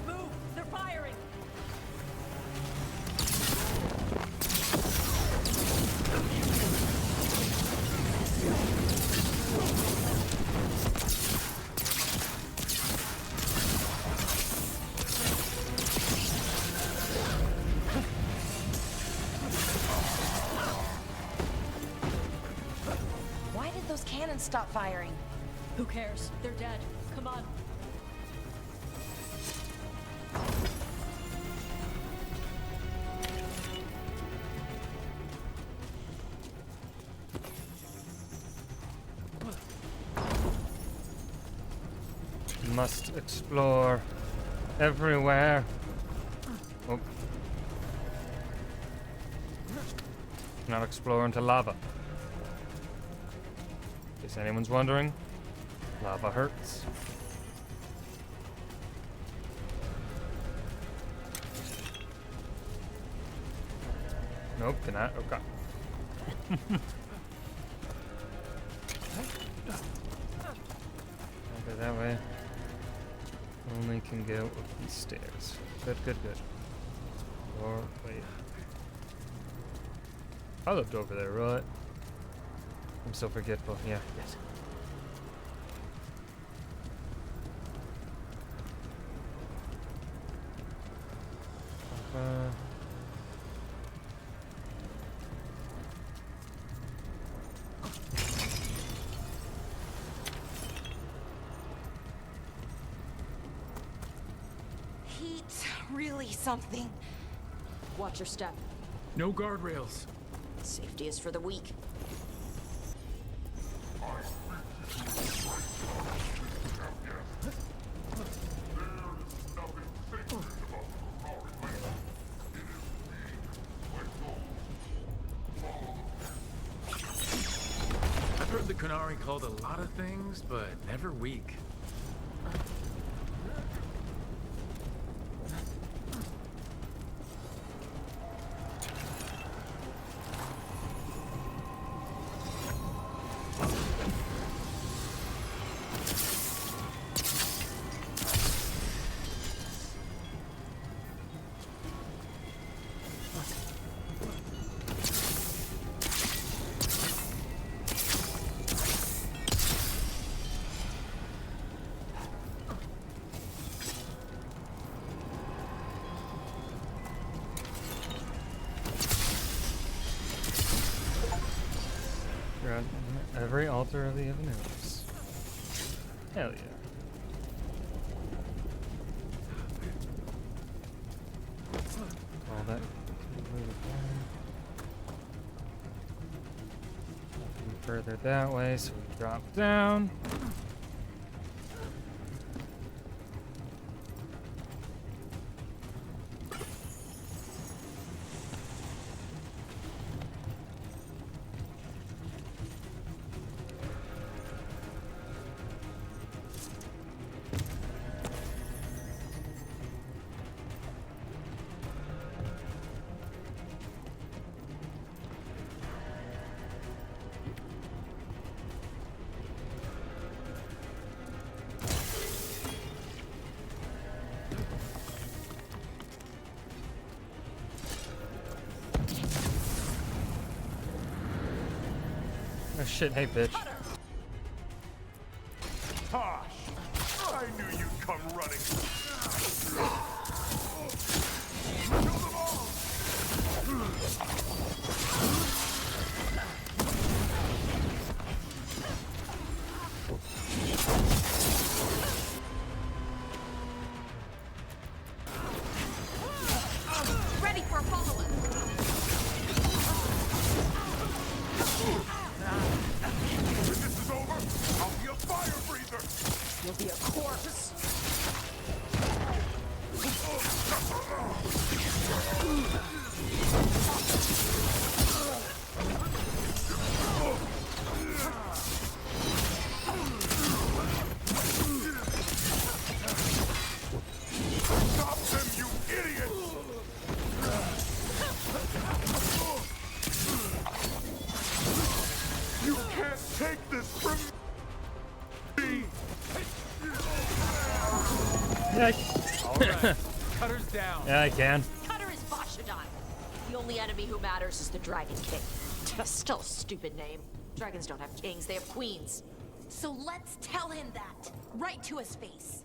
Move! They're firing! Why did those cannons stop firing? Who cares? They're dead. Come on. Must explore everywhere. Oh. Not explore into lava. In case anyone's wondering, lava hurts. Nope, cannot. Okay. Okay, that way. Only can go up these stairs. Good, good, good. Or wait. I looked over there, right? I'm so forgetful. Yeah, yes. Heat's really something. Watch your step. No guardrails. Safety is for the weak. I've heard the Kunari called a lot of things, but never weak. Every altar of the Evanus. Hell yeah. All that. Nothing further that way, so we drop down. Oh shit, hey bitch. Tosh, I knew you'd come running. Kill them all! Ready for a follow-up. When this is over, I'll be a fire breather! You'll be a corpse. Stop them, you idiot! You can't take this from me! Yeah, All right. Cutter's down. yeah, I can. Cutter is Bashadon. The only enemy who matters is the Dragon King. Still a stupid name. Dragons don't have kings, they have queens. So let's tell him that. Right to his face.